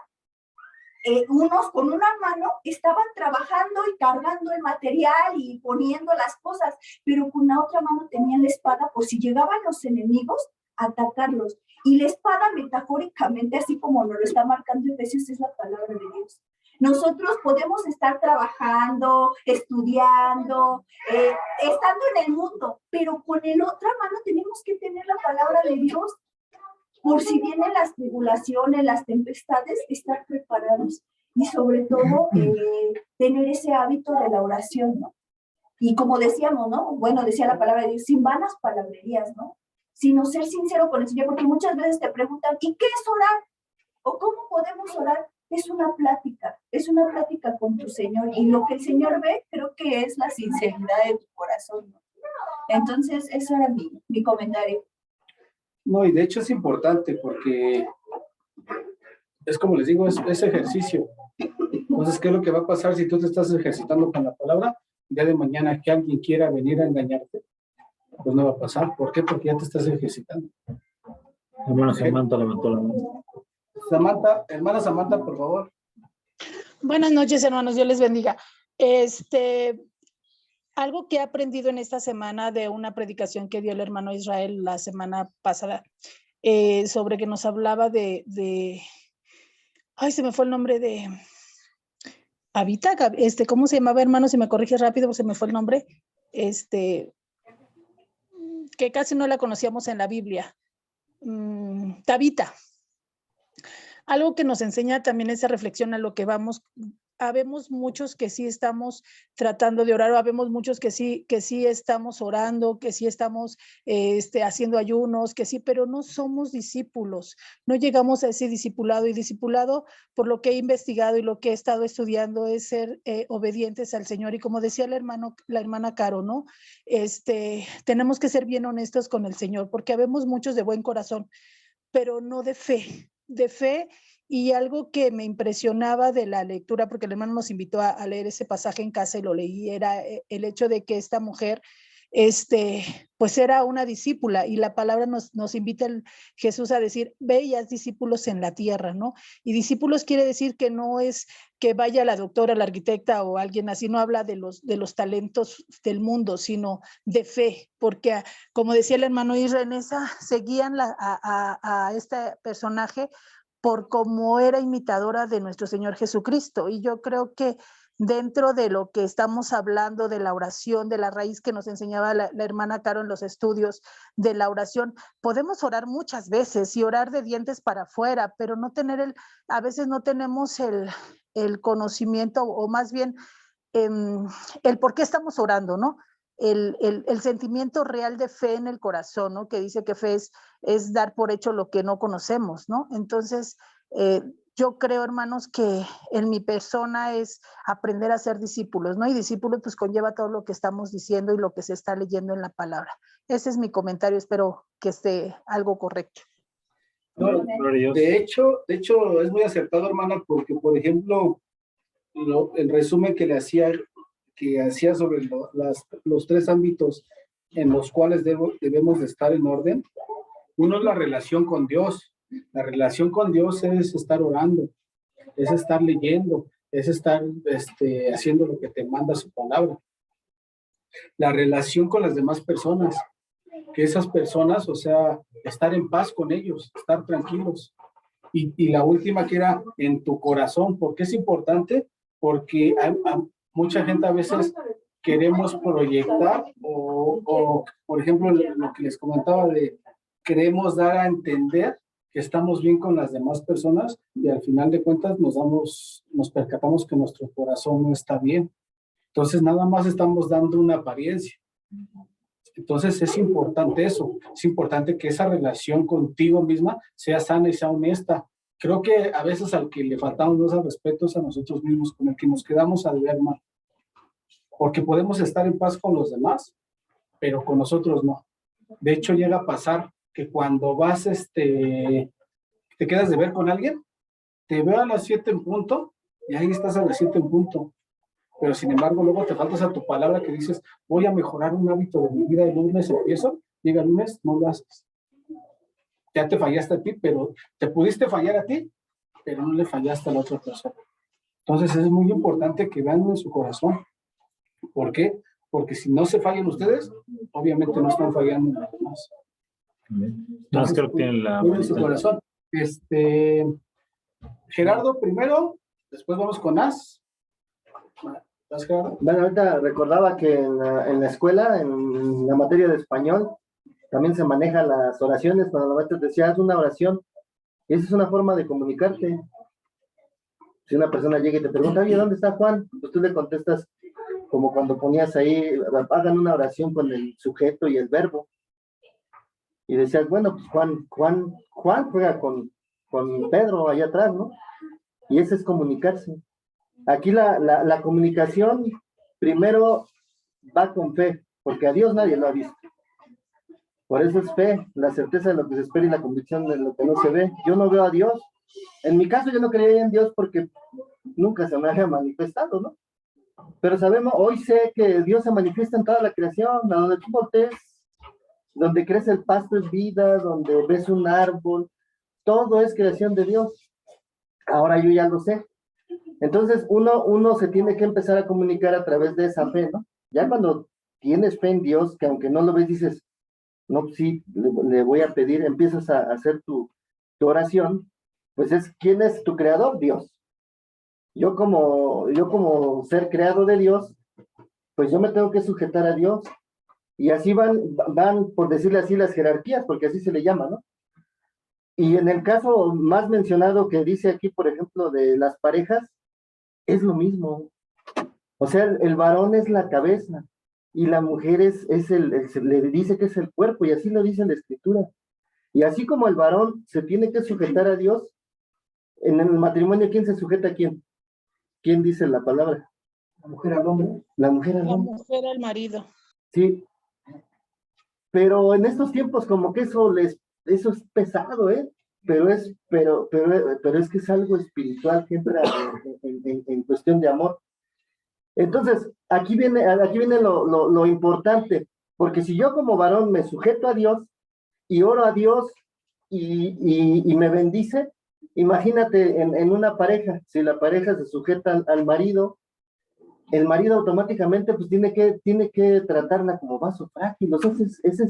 unos con una mano estaban trabajando y cargando el material y poniendo las cosas, pero con la otra mano tenían la espada por si llegaban los enemigos a atacarlos. Y la espada metafóricamente, así como nos lo está marcando Efesios, es la palabra de Dios. Nosotros podemos estar trabajando, estudiando, estando en el mundo, pero con la otra mano tenemos que tener la palabra de Dios. Por si vienen las tribulaciones, las tempestades, estar preparados y sobre todo tener ese hábito de la oración, ¿no? Y como decíamos, ¿no? Bueno, decía la palabra de Dios, sin vanas palabrerías, ¿no? Sino ser sincero con el Señor, porque muchas veces te preguntan, ¿y qué es orar? ¿O cómo podemos orar? Es una plática con tu Señor. Y lo que el Señor ve, creo que es la sinceridad de tu corazón, ¿no? Entonces, eso era mi comentario. No, y de hecho es importante porque es como les digo, es ejercicio. Entonces, ¿qué es lo que va a pasar si tú te estás ejercitando con la palabra? El día de mañana que alguien quiera venir a engañarte, pues no va a pasar. ¿Por qué? Porque ya te estás ejercitando. Hermana Samantha levantó la mano. Hermana Samantha, por favor. Buenas noches, hermanos, Dios les bendiga. Algo que he aprendido en esta semana de una predicación que dio el hermano Israel la semana pasada, sobre que nos hablaba ay, se me fue el nombre de Habita, ¿cómo se llamaba, hermano? Si me corriges rápido, pues se me fue el nombre, que casi no la conocíamos en la Biblia. Tabita. Algo que nos enseña también esa reflexión a lo que vamos. Habemos muchos que sí estamos tratando de orar, o habemos muchos que sí estamos orando, que sí estamos haciendo ayunos, que sí, pero no somos discípulos, no llegamos a ese discipulado, y discipulado, por lo que he investigado y lo que he estado estudiando, es ser obedientes al Señor. Y como decía la hermana Caro, ¿no? Tenemos que ser bien honestos con el Señor, porque habemos muchos de buen corazón, pero no de fe. Y algo que me impresionaba de la lectura, porque el hermano nos invitó a leer ese pasaje en casa y lo leí, era el hecho de que esta mujer, pues era una discípula, y la palabra nos invita Jesús a decir, ve y haz discípulos en la tierra, ¿no? Y discípulos quiere decir que no es que vaya la doctora, la arquitecta o alguien así, no habla de los talentos del mundo, sino de fe, porque como decía el hermano Israel, seguían a este personaje por cómo era imitadora de nuestro Señor Jesucristo. Y yo creo que dentro de lo que estamos hablando de la oración, de la raíz que nos enseñaba la hermana Caro en los estudios de la oración, podemos orar muchas veces y orar de dientes para afuera, pero a veces no tenemos el conocimiento, o más bien el por qué estamos orando, ¿no? El sentimiento real de fe en el corazón, ¿no? Que dice que fe es dar por hecho lo que no conocemos, ¿no? Entonces, yo creo, hermanos, que en mi persona es aprender a ser discípulos, ¿no? Y discípulos pues conlleva todo lo que estamos diciendo y lo que se está leyendo en la palabra. Ese es mi comentario, espero que esté algo correcto. No, de hecho es muy acertado, hermana, porque por ejemplo, el resumen que hacía sobre los tres ámbitos en los cuales debemos de estar en orden. Uno es la relación con Dios. La relación con Dios es estar orando, es estar leyendo, es estar haciendo lo que te manda su palabra. La relación con las demás personas, que esas personas, o sea, estar en paz con ellos, estar tranquilos. Y la última, que era en tu corazón. ¿Por qué es importante? Porque mucha gente a veces queremos proyectar o, por ejemplo, lo que les comentaba queremos dar a entender que estamos bien con las demás personas, y al final de cuentas nos percatamos que nuestro corazón no está bien. Entonces nada más estamos dando una apariencia. Entonces es importante eso, es importante que esa relación contigo misma sea sana y sea honesta. Creo que a veces al que le faltamos los respetos a nosotros mismos, con el que nos quedamos a deber más. Porque podemos estar en paz con los demás, pero con nosotros no. De hecho, llega a pasar que cuando vas, te quedas de ver con alguien, te veo a las 7 en punto, y ahí estás a las 7 en punto. Pero sin embargo, luego te faltas a tu palabra que dices, voy a mejorar un hábito de mi vida, el lunes empiezo, llega el lunes, no lo haces. Ya te fallaste a ti, pero te pudiste fallar a ti, pero no le fallaste a la otra persona. Entonces es muy importante que vean en su corazón. ¿Por qué? Porque si no se fallan ustedes, obviamente no están fallando en los demás. No, creo que tienen la... Cuiden su corazón. Gerardo primero, después vamos con As. ¿Vas, Gerardo? Bueno, ahorita recordaba que en la escuela, en la materia de español, también se manejan las oraciones. Cuando la maestra te decía, haz una oración, y esa es una forma de comunicarte. Si una persona llega y te pregunta, oye, ¿dónde está Juan? Pues tú le contestas como cuando ponías ahí, hagan una oración con el sujeto y el verbo. Y decías, bueno, pues Juan juega con Pedro allá atrás, ¿no? Y ese es comunicarse. Aquí la comunicación primero va con fe, porque a Dios nadie lo ha visto. Por eso es fe, la certeza de lo que se espera y la convicción de lo que no se ve. Yo no veo a Dios. En mi caso yo no creía en Dios porque nunca se me había manifestado, ¿no? Pero sabemos, hoy sé que Dios se manifiesta en toda la creación, a donde tú voltees, donde crece el pasto es vida, donde ves un árbol, todo es creación de Dios. Ahora yo ya lo sé. Entonces uno se tiene que empezar a comunicar a través de esa fe, ¿no? Ya cuando tienes fe en Dios, que aunque no lo ves, dices, no, sí, le voy a pedir, empiezas a hacer tu oración, pues ¿quién es tu creador? Dios. Yo como ser creado de Dios, pues yo me tengo que sujetar a Dios. Y así van, por decirle así, las jerarquías, porque así se le llama, ¿no? Y en el caso más mencionado que dice aquí, por ejemplo, de las parejas, es lo mismo. O sea, el varón es la cabeza y la mujer le dice que es el cuerpo, y así lo dice la Escritura. Y así como el varón se tiene que sujetar a Dios, en el matrimonio, ¿quién se sujeta a quién? ¿Quién dice la palabra? La mujer al hombre. La mujer al La hombre. mujer al marido. Sí. Pero en estos tiempos como que eso es pesado, ¿eh? Pero es que es algo espiritual que entra en cuestión de amor. Entonces, aquí viene lo importante, porque si yo como varón me sujeto a Dios y oro a Dios y me bendice, imagínate en una pareja, si la pareja se sujeta al marido, el marido automáticamente pues tiene que tratarla como vaso frágil. Entonces, ese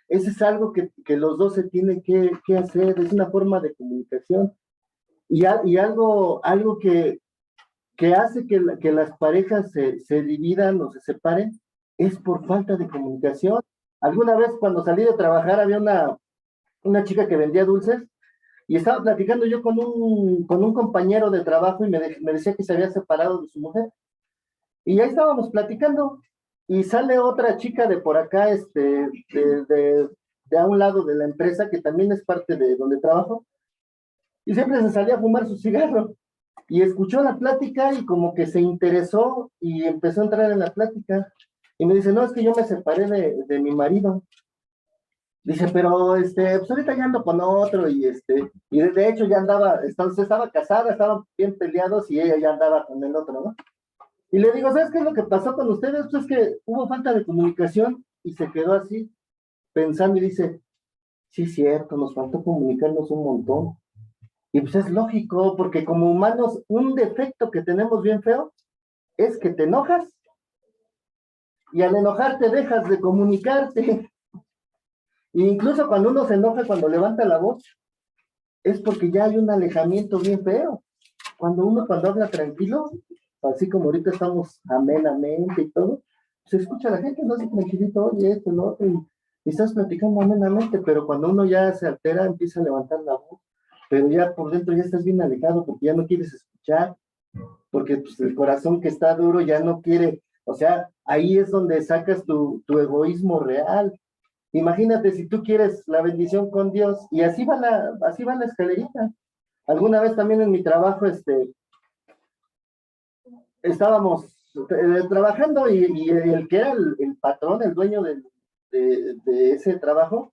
es algo que los dos se tienen que hacer, es una forma de comunicación. Y algo que hace que las parejas se dividan o se separen es por falta de comunicación. Alguna vez cuando salí de trabajar había una chica que vendía dulces y estaba platicando yo con un compañero de trabajo y me decía que se había separado de su mujer. Y ahí estábamos platicando y sale otra chica de por acá, de a un lado de la empresa, que también es parte de donde trabajo, y siempre se salía a fumar su cigarro. Y escuchó la plática y como que se interesó y empezó a entrar en la plática. Y me dice, no, es que yo me separé de mi marido. Dice, pero pues ahorita ya ando con otro y de hecho ya estaba casada, estaban bien peleados y ella ya andaba con el otro, ¿no? Y le digo, ¿sabes qué es lo que pasó con ustedes? Pues es que hubo falta de comunicación y se quedó así, pensando y dice, sí, cierto, nos faltó comunicarnos un montón. Y pues es lógico, porque como humanos, un defecto que tenemos bien feo es que te enojas y al enojarte dejas de comunicarte. E incluso cuando uno se enoja, cuando levanta la voz, es porque ya hay un alejamiento bien feo. Cuando habla tranquilo, así como ahorita estamos amenamente y todo, se escucha a la gente, no sé, tranquilito, oye, esto, lo otro, y estás platicando amenamente, pero cuando uno ya se altera, empieza a levantar la voz, pero ya por dentro ya estás bien alejado porque ya no quieres escuchar, porque pues, el corazón que está duro ya no quiere, o sea, ahí es donde sacas tu egoísmo real. Imagínate si tú quieres la bendición con Dios, y así va la escalerita. Alguna vez también en mi trabajo, estábamos trabajando y el que era el patrón, el dueño de ese trabajo,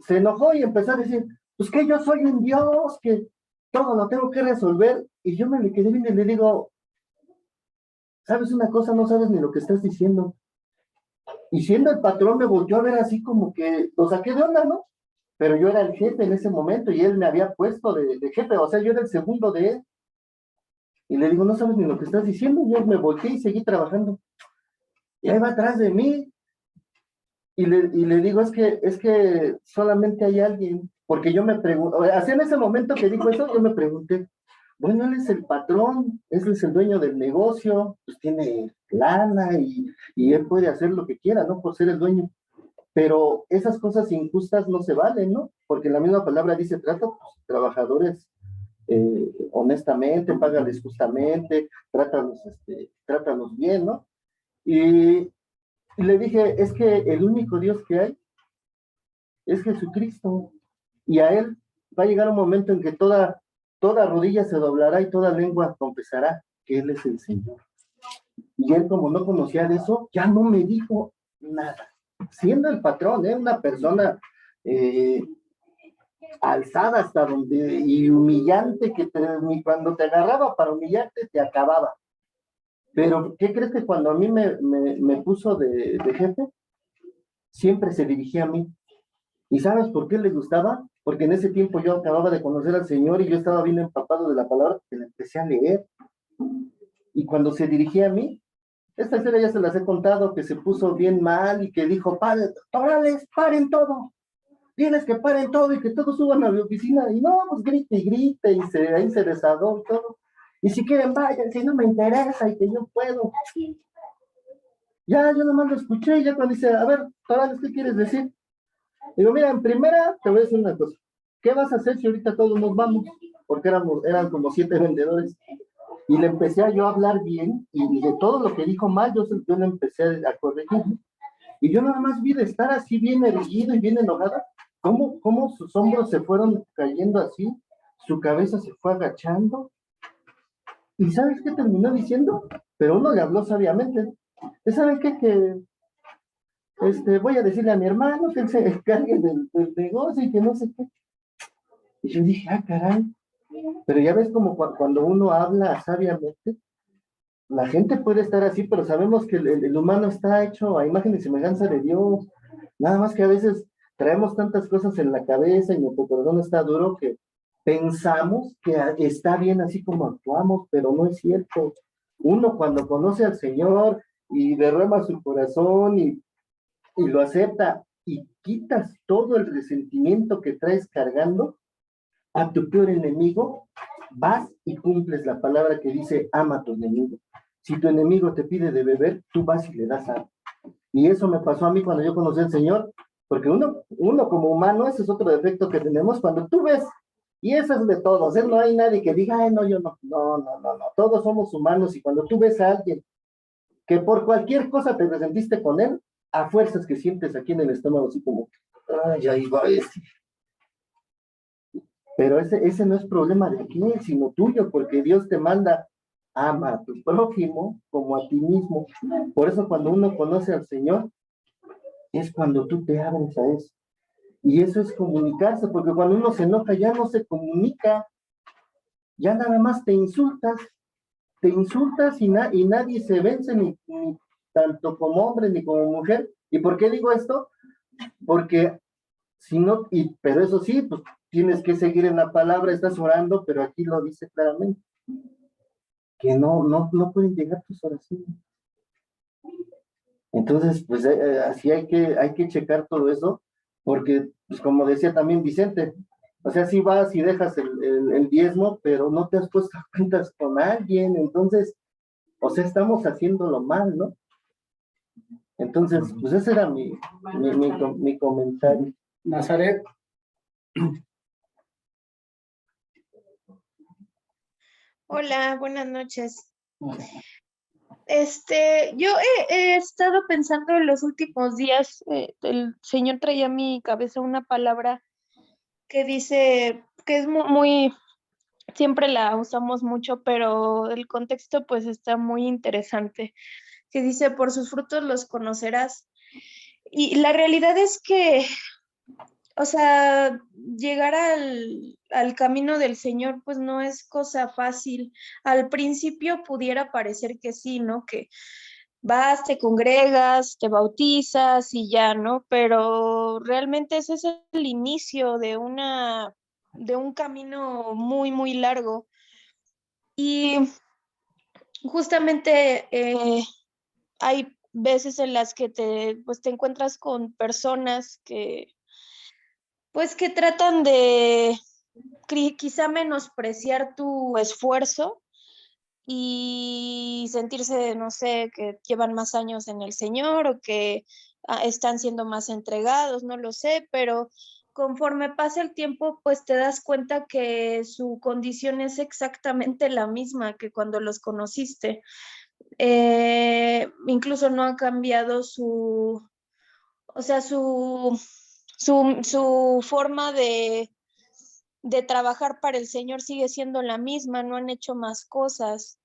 se enojó y empezó a decir, pues que yo soy un Dios, que todo lo tengo que resolver. Y yo me le quedé bien y le digo, ¿sabes una cosa? No sabes ni lo que estás diciendo. Y siendo el patrón me volteó a ver así como que lo saqué de onda, ¿no? Pero yo era el jefe en ese momento y él me había puesto de jefe, o sea, yo era el segundo de él. Y le digo, no sabes ni lo que estás diciendo. Yo me volteé y seguí trabajando. Y ahí va atrás de mí. Y le digo, es que solamente hay alguien. Porque yo me pregunto, así en ese momento que dijo eso, yo me pregunté, bueno, él es el patrón, él es el dueño del negocio, pues tiene lana y él puede hacer lo que quiera, ¿no? Por ser el dueño. Pero esas cosas injustas no se valen, ¿no? Porque la misma palabra dice, trata a tus trabajadores honestamente, págales justamente, trátalos bien, ¿no? Y le dije, es que el único Dios que hay es Jesucristo, y a Él va a llegar un momento en que toda rodilla se doblará y toda lengua confesará que Él es el Señor. Y Él, como no conocía de eso, ya no me dijo nada. Siendo el patrón, una persona alzada hasta donde, y humillante, que cuando te agarraba para humillarte, te acababa. Pero, ¿qué crees? Que cuando a mí me puso de jefe, siempre se dirigía a mí. ¿Y sabes por qué le gustaba? Porque en ese tiempo yo acababa de conocer al Señor y yo estaba bien empapado de la palabra, que la empecé a leer. Y cuando se dirigía a mí, esta historia ya se las he contado, que se puso bien mal y que dijo, ¡Torales, paren todo! Tienes que paren todo y que todos suban a mi oficina. Y no, pues grite y grite, y ahí se desahogó y todo. Y si quieren, vayan, si no me interesa y que yo puedo. Ya, yo nomás lo escuché y ya cuando dice, a ver, Torales, ¿qué quieres decir? Digo, mira, en primera te voy a decir una cosa. ¿Qué vas a hacer si ahorita todos nos vamos? Porque eran como 7 vendedores. Y le empecé yo a hablar bien, y de todo lo que dijo mal, yo le empecé a corregir. Y yo nada más vi de estar así bien erguido y bien enojado, cómo sus hombros se fueron cayendo así, su cabeza se fue agachando. ¿Y sabes qué terminó diciendo? Pero uno le habló sabiamente. ¿Saben qué? Que voy a decirle a mi hermano que él se encargue del negocio y que no sé qué. Y yo dije, caray. Pero ya ves como cuando uno habla sabiamente, la gente puede estar así, pero sabemos que el humano está hecho a imagen y semejanza de Dios. Nada más que a veces traemos tantas cosas en la cabeza y nuestro corazón está duro que pensamos que está bien así como actuamos, pero no es cierto. Uno cuando conoce al Señor y derrama su corazón y lo acepta y quitas todo el resentimiento que traes cargando, a tu peor enemigo, vas y cumples la palabra que dice, ama a tu enemigo. Si tu enemigo te pide de beber, tú vas y le das agua. Y eso me pasó a mí cuando yo conocí al Señor, porque uno como humano, ese es otro defecto que tenemos, cuando tú ves, y eso es de todos, no hay nadie que diga, ay, no, yo no, todos somos humanos, y cuando tú ves a alguien que por cualquier cosa te resentiste con él, a fuerzas que sientes aquí en el estómago, así como, ay, ahí va ese. Pero ese no es problema de quién, sino tuyo, porque Dios te manda, ama a tu prójimo como a ti mismo. Por eso cuando uno conoce al Señor, es cuando tú te abres a eso. Y eso es comunicarse, porque cuando uno se enoja ya no se comunica, ya nada más te insultas y nadie se vence, ni tanto como hombre ni como mujer. ¿Y por qué digo esto? Porque si no, pero eso sí, pues tienes que seguir en la palabra, estás orando, pero aquí lo dice claramente, que no pueden llegar tus oraciones. Entonces, pues así hay que checar todo eso, porque, pues como decía también Vicente, o sea, si vas y dejas el diezmo, pero no te has puesto a cuentas con alguien, entonces, o sea, estamos haciéndolo mal, ¿no? Entonces, pues ese era mi comentario. Nazaret. Hola, buenas noches. Yo he estado pensando en los últimos días, el Señor traía a mi cabeza una palabra que dice, que es muy siempre la usamos mucho, pero el contexto pues está muy interesante, que dice, por sus frutos los conocerás. Y la realidad es que, o sea, llegar al camino del Señor pues no es cosa fácil. Al principio pudiera parecer que sí, ¿no? Que vas, te congregas, te bautizas y ya, ¿no? Pero realmente ese es el inicio de un camino muy, muy largo. Y justamente hay veces en las que pues, te encuentras con personas pues, que tratan de quizá menospreciar tu esfuerzo y sentirse, no sé, que llevan más años en el Señor o que están siendo más entregados, no lo sé, pero conforme pasa el tiempo, pues te das cuenta que su condición es exactamente la misma que cuando los conociste. Incluso no ha cambiado o sea, su forma de trabajar para el Señor sigue siendo la misma, no han hecho más cosas.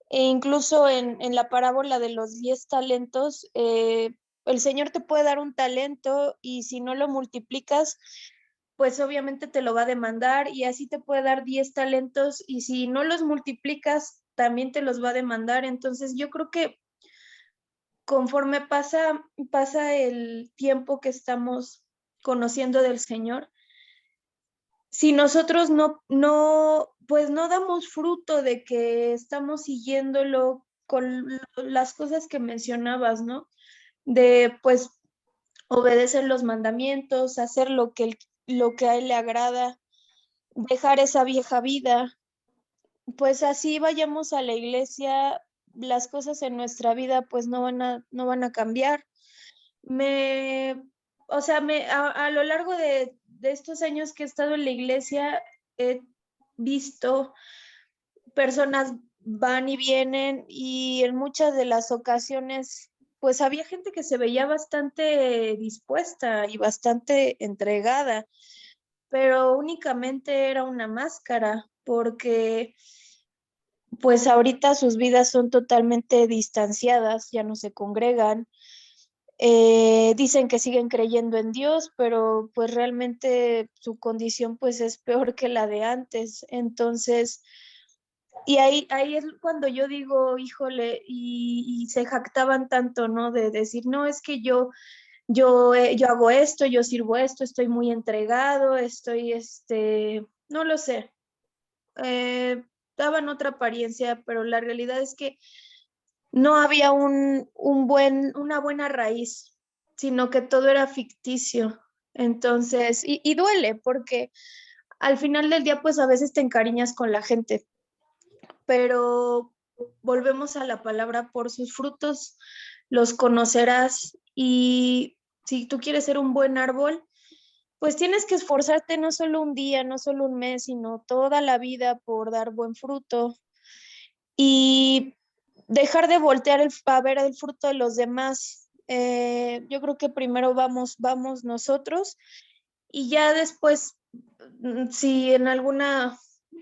E incluso en la parábola de los 10 talentos, el Señor te puede dar un talento y si no lo multiplicas, pues obviamente te lo va a demandar y así te puede dar 10 talentos y si no los multiplicas, también te los va a demandar. Entonces yo creo que conforme pasa el tiempo que estamos conociendo del Señor, si nosotros pues no damos fruto de que estamos siguiéndolo con las cosas que mencionabas, ¿no? De pues obedecer los mandamientos, hacer lo que a él le agrada, dejar esa vieja vida, pues así vayamos a la iglesia, las cosas en nuestra vida pues no van a cambiar. Me, o sea, a lo largo de estos años que he estado en la iglesia, he visto personas van y vienen y en muchas de las ocasiones, pues había gente que se veía bastante dispuesta y bastante entregada, pero únicamente era una máscara, porque pues ahorita sus vidas son totalmente distanciadas, ya no se congregan. Dicen que siguen creyendo en Dios, pero pues realmente su condición pues es peor que la de antes. Entonces, y ahí es cuando yo digo, híjole, y se jactaban tanto, ¿no? De decir, no, es que yo hago esto, yo sirvo esto, estoy muy entregado, no lo sé. Daban otra apariencia, pero la realidad es que no había una buena raíz, sino que todo era ficticio. Entonces, y duele porque al final del día, pues a veces te encariñas con la gente, pero volvemos a la palabra, por sus frutos los conocerás y si tú quieres ser un buen árbol, pues tienes que esforzarte no solo un día, no solo un mes, sino toda la vida por dar buen fruto y dejar de voltear a ver el fruto de los demás. Yo creo que primero vamos nosotros y ya después, si en alguna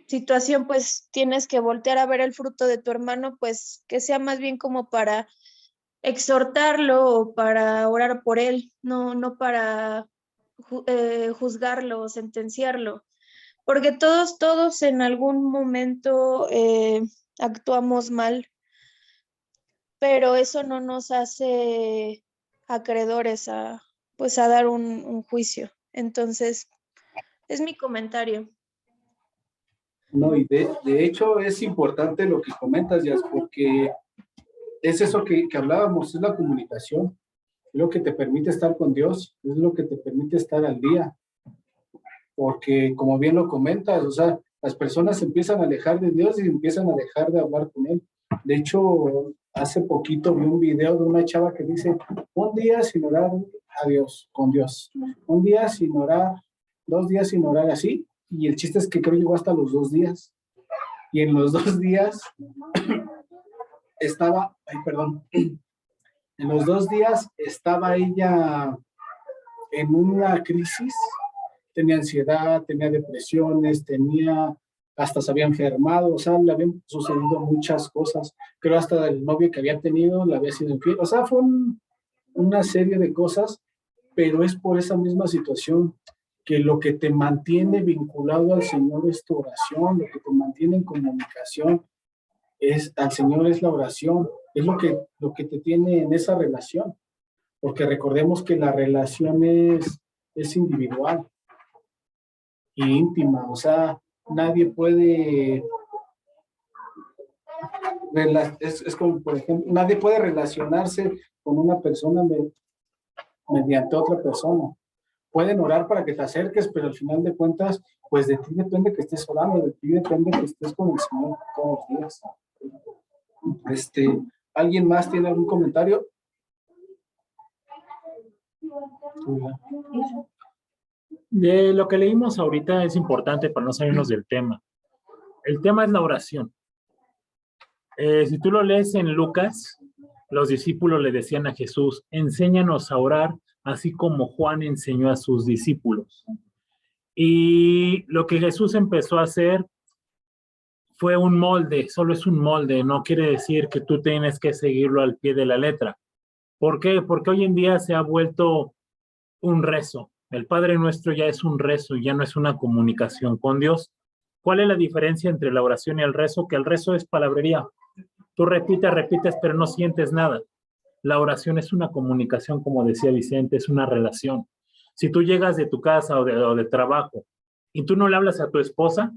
situación pues tienes que voltear a ver el fruto de tu hermano, pues que sea más bien como para exhortarlo o para orar por él, no para juzgarlo o sentenciarlo, porque todos en algún momento actuamos mal, pero eso no nos hace acreedores pues a dar un juicio. Entonces, es mi comentario. No, y de hecho es importante lo que comentas, Jazz, porque es eso que hablábamos, es la comunicación, es lo que te permite estar con Dios, es lo que te permite estar al día, porque como bien lo comentas, o sea, las personas se empiezan a alejar de Dios y empiezan a dejar de hablar con Él. De hecho, hace poquito vi un video de una chava que dice, un día sin orar a Dios, con Dios, un día sin orar, 2 días sin orar así, y el chiste es que creo que llegó hasta los 2 días, y en los 2 días estaba, ay, perdón, en los 2 días estaba ella en una crisis, tenía ansiedad, tenía depresiones, tenía hasta se había enfermado, o sea, le habían sucedido muchas cosas. Creo hasta el novio que había tenido le había sido infiel. O sea, fue una serie de cosas, pero es por esa misma situación que lo que te mantiene vinculado al Señor es tu oración, lo que te mantiene en comunicación al Señor es la oración, es lo que te tiene en esa relación, porque recordemos que la relación es individual y íntima, o sea, nadie puede, es como por ejemplo, nadie puede relacionarse con una persona mediante otra persona. Pueden orar para que te acerques, pero al final de cuentas, pues de ti depende que estés orando, de ti depende que estés con el Señor todos los días. ¿Alguien más tiene algún comentario? De lo que leímos ahorita es importante para no salirnos del tema. El tema es la oración. Si tú lo lees en Lucas, los discípulos le decían a Jesús, enséñanos a orar, así como Juan enseñó a sus discípulos. Y lo que Jesús empezó a hacer fue un molde, solo es un molde, no quiere decir que tú tienes que seguirlo al pie de la letra. ¿Por qué? Porque hoy en día se ha vuelto un rezo. El Padre Nuestro ya es un rezo, ya no es una comunicación con Dios. ¿Cuál es la diferencia entre la oración y el rezo? Que el rezo es palabrería. Tú repites, pero no sientes nada. La oración es una comunicación, como decía Vicente, es una relación. Si tú llegas de tu casa o de trabajo y tú no le hablas a tu esposa,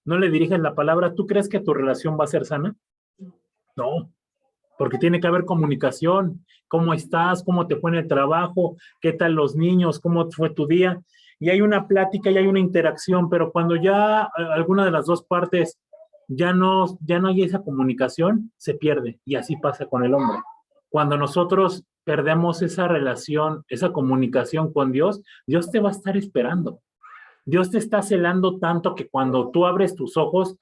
no le diriges la palabra, ¿tú crees que tu relación va a ser sana? No, porque tiene que haber comunicación. ¿Cómo estás? ¿Cómo te fue en el trabajo? ¿Qué tal los niños? ¿Cómo fue tu día? Y hay una plática y hay una interacción, pero cuando ya alguna de las dos partes ya no hay esa comunicación, se pierde. Y así pasa con el hombre. Cuando nosotros perdemos esa relación, esa comunicación con Dios, Dios te va a estar esperando. Dios te está celando tanto que cuando tú abres tus ojos,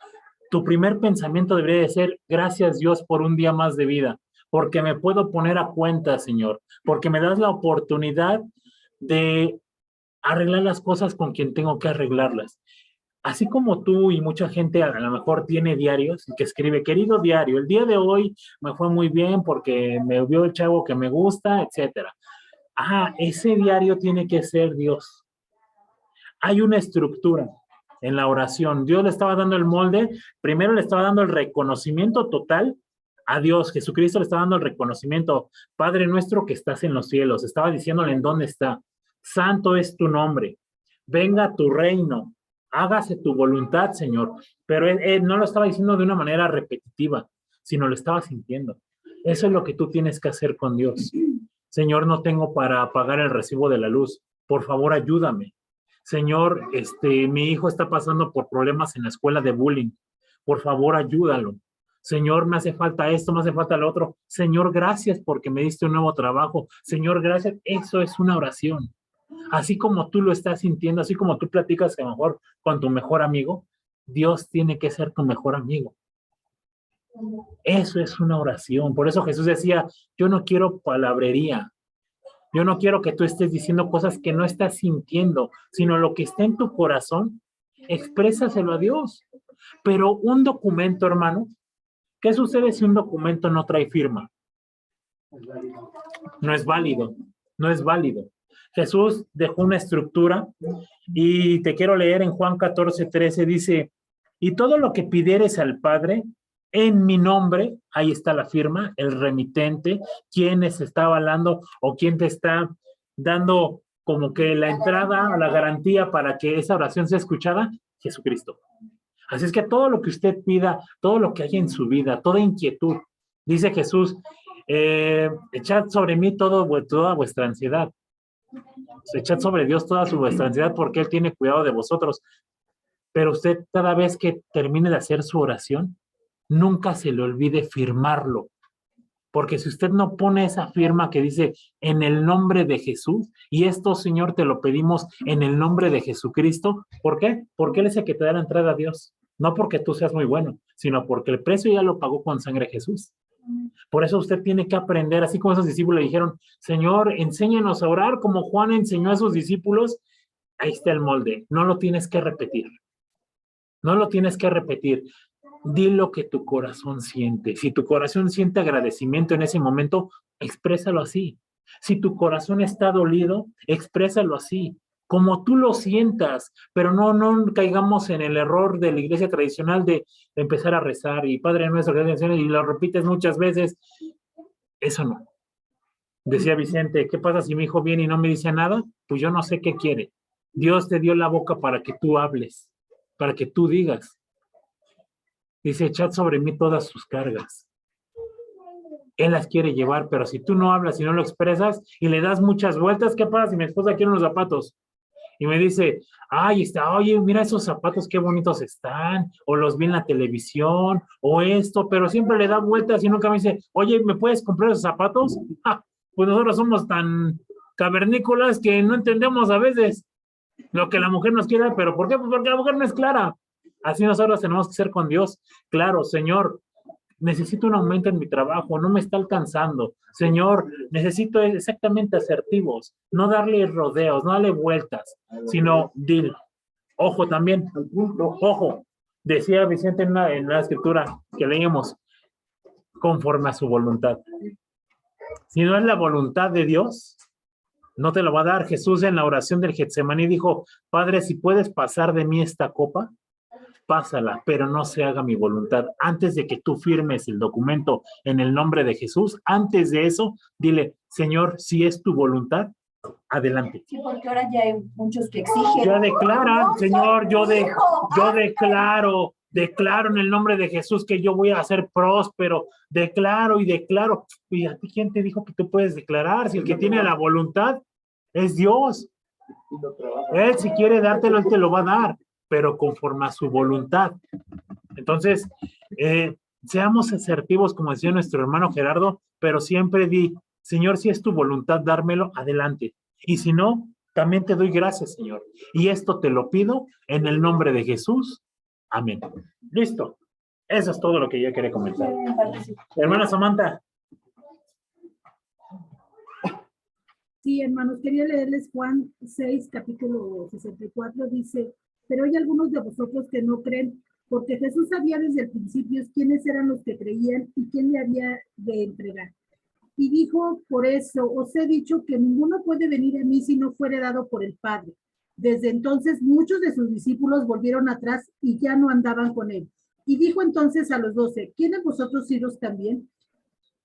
tu primer pensamiento debería de ser, gracias Dios por un día más de vida, porque me puedo poner a cuenta, Señor, porque me das la oportunidad de arreglar las cosas con quien tengo que arreglarlas. Así como tú y mucha gente a lo mejor tiene diarios que escribe, querido diario, el día de hoy me fue muy bien porque me vio el chavo que me gusta, etcétera. Ese diario tiene que ser Dios. Hay una estructura en la oración. Dios le estaba dando el molde, primero le estaba dando el reconocimiento total a Dios. Jesucristo le estaba dando el reconocimiento. Padre nuestro que estás en los cielos, estaba diciéndole en dónde está. Santo es tu nombre. Venga tu reino. Hágase tu voluntad, Señor. Pero él no lo estaba diciendo de una manera repetitiva, sino lo estaba sintiendo. Eso es lo que tú tienes que hacer con Dios. Señor, no tengo para pagar el recibo de la luz. Por favor, ayúdame. Señor, mi hijo está pasando por problemas en la escuela de bullying. Por favor, ayúdalo. Señor, me hace falta esto, me hace falta lo otro. Señor, gracias porque me diste un nuevo trabajo. Señor, gracias. Eso es una oración. Así como tú lo estás sintiendo, así como tú platicas a lo mejor con tu mejor amigo, Dios tiene que ser tu mejor amigo. Eso es una oración. Por eso Jesús decía, yo no quiero palabrería. Yo no quiero que tú estés diciendo cosas que no estás sintiendo, sino lo que está en tu corazón, exprésaselo a Dios. Pero un documento, hermano, ¿qué sucede si un documento no trae firma? No es válido, no es válido. Jesús dejó una estructura y te quiero leer en Juan 14:13, dice, y todo lo que pidieres al Padre, en mi nombre, ahí está la firma, el remitente, quién se está avalando o quién te está dando como que la entrada o la garantía para que esa oración sea escuchada, Jesucristo. Así es que todo lo que usted pida, todo lo que hay en su vida, toda inquietud, dice Jesús, echad sobre mí toda vuestra ansiedad. Echad sobre Dios toda vuestra ansiedad porque Él tiene cuidado de vosotros. Pero usted cada vez que termine de hacer su oración, nunca se le olvide firmarlo. Porque si usted no pone esa firma que dice en el nombre de Jesús, y esto, Señor, te lo pedimos en el nombre de Jesucristo, ¿por qué? Porque Él es el que te da la entrada a Dios. No porque tú seas muy bueno, sino porque el precio ya lo pagó con sangre Jesús. Por eso usted tiene que aprender, así como esos discípulos le dijeron, Señor, enséñanos a orar como Juan enseñó a sus discípulos. Ahí está el molde, no lo tienes que repetir. No lo tienes que repetir. Di lo que tu corazón siente. Si tu corazón siente agradecimiento en ese momento, exprésalo así. Si tu corazón está dolido, exprésalo así, como tú lo sientas, pero no caigamos en el error de la iglesia tradicional de empezar a rezar y Padre Nuestro que estás en el cielo, y lo repites muchas veces. Eso no. Decía Vicente, ¿qué pasa si mi hijo viene y no me dice nada? Pues yo no sé qué quiere. Dios te dio la boca para que tú hables, para que tú digas. Dice, echad sobre mí todas sus cargas. Él las quiere llevar, pero si tú no hablas y no lo expresas y le das muchas vueltas, ¿qué pasa si mi esposa quiere unos zapatos? Y me dice, ay, oye, mira esos zapatos, qué bonitos están, o los vi en la televisión, o esto, pero siempre le da vueltas y nunca me dice, oye, ¿me puedes comprar esos zapatos? Ah, pues nosotros somos tan cavernícolas que no entendemos a veces lo que la mujer nos quiere, pero ¿por qué? Pues porque la mujer no es clara. Así nosotros tenemos que ser con Dios. Claro, Señor, necesito un aumento en mi trabajo, no me está alcanzando. Señor, necesito exactamente asertivos, no darle rodeos, no darle vueltas, sino dil. Ojo también, ojo, decía Vicente en la escritura que leímos, conforme a su voluntad. Si no es la voluntad de Dios, no te lo va a dar. Jesús en la oración del Getsemaní dijo, Padre, si puedes pasar de mí esta copa, pásala, pero no se haga mi voluntad. Antes de que tú firmes el documento en el nombre de Jesús, antes de eso, dile, Señor, si es tu voluntad, adelante. Sí, porque ahora ya hay muchos que exigen. Ya declaran, No, Señor, yo hijo, declaro en el nombre de Jesús que yo voy a ser próspero, declaro. ¿Y a ti quién te dijo que tú puedes declarar? Si el que tiene la voluntad es Dios. Él si quiere dártelo, Él te lo va a dar, pero conforme a su voluntad. Entonces, seamos asertivos, como decía nuestro hermano Gerardo, pero siempre di, Señor, si es tu voluntad dármelo, adelante. Y si no, también te doy gracias, Señor. Y esto te lo pido en el nombre de Jesús. Amén. Listo. Eso es todo lo que yo quería comentar. Hermana Samantha. Sí, hermanos, quería leerles Juan 6, capítulo 64, dice, pero hay algunos de vosotros que no creen, porque Jesús sabía desde el principio quiénes eran los que creían y quién le había de entregar. Y dijo, por eso os he dicho que ninguno puede venir a mí si no fuere dado por el Padre. Desde entonces muchos de sus discípulos volvieron atrás y ya no andaban con él. Y dijo entonces a los 12, ¿quién de vosotros iros también?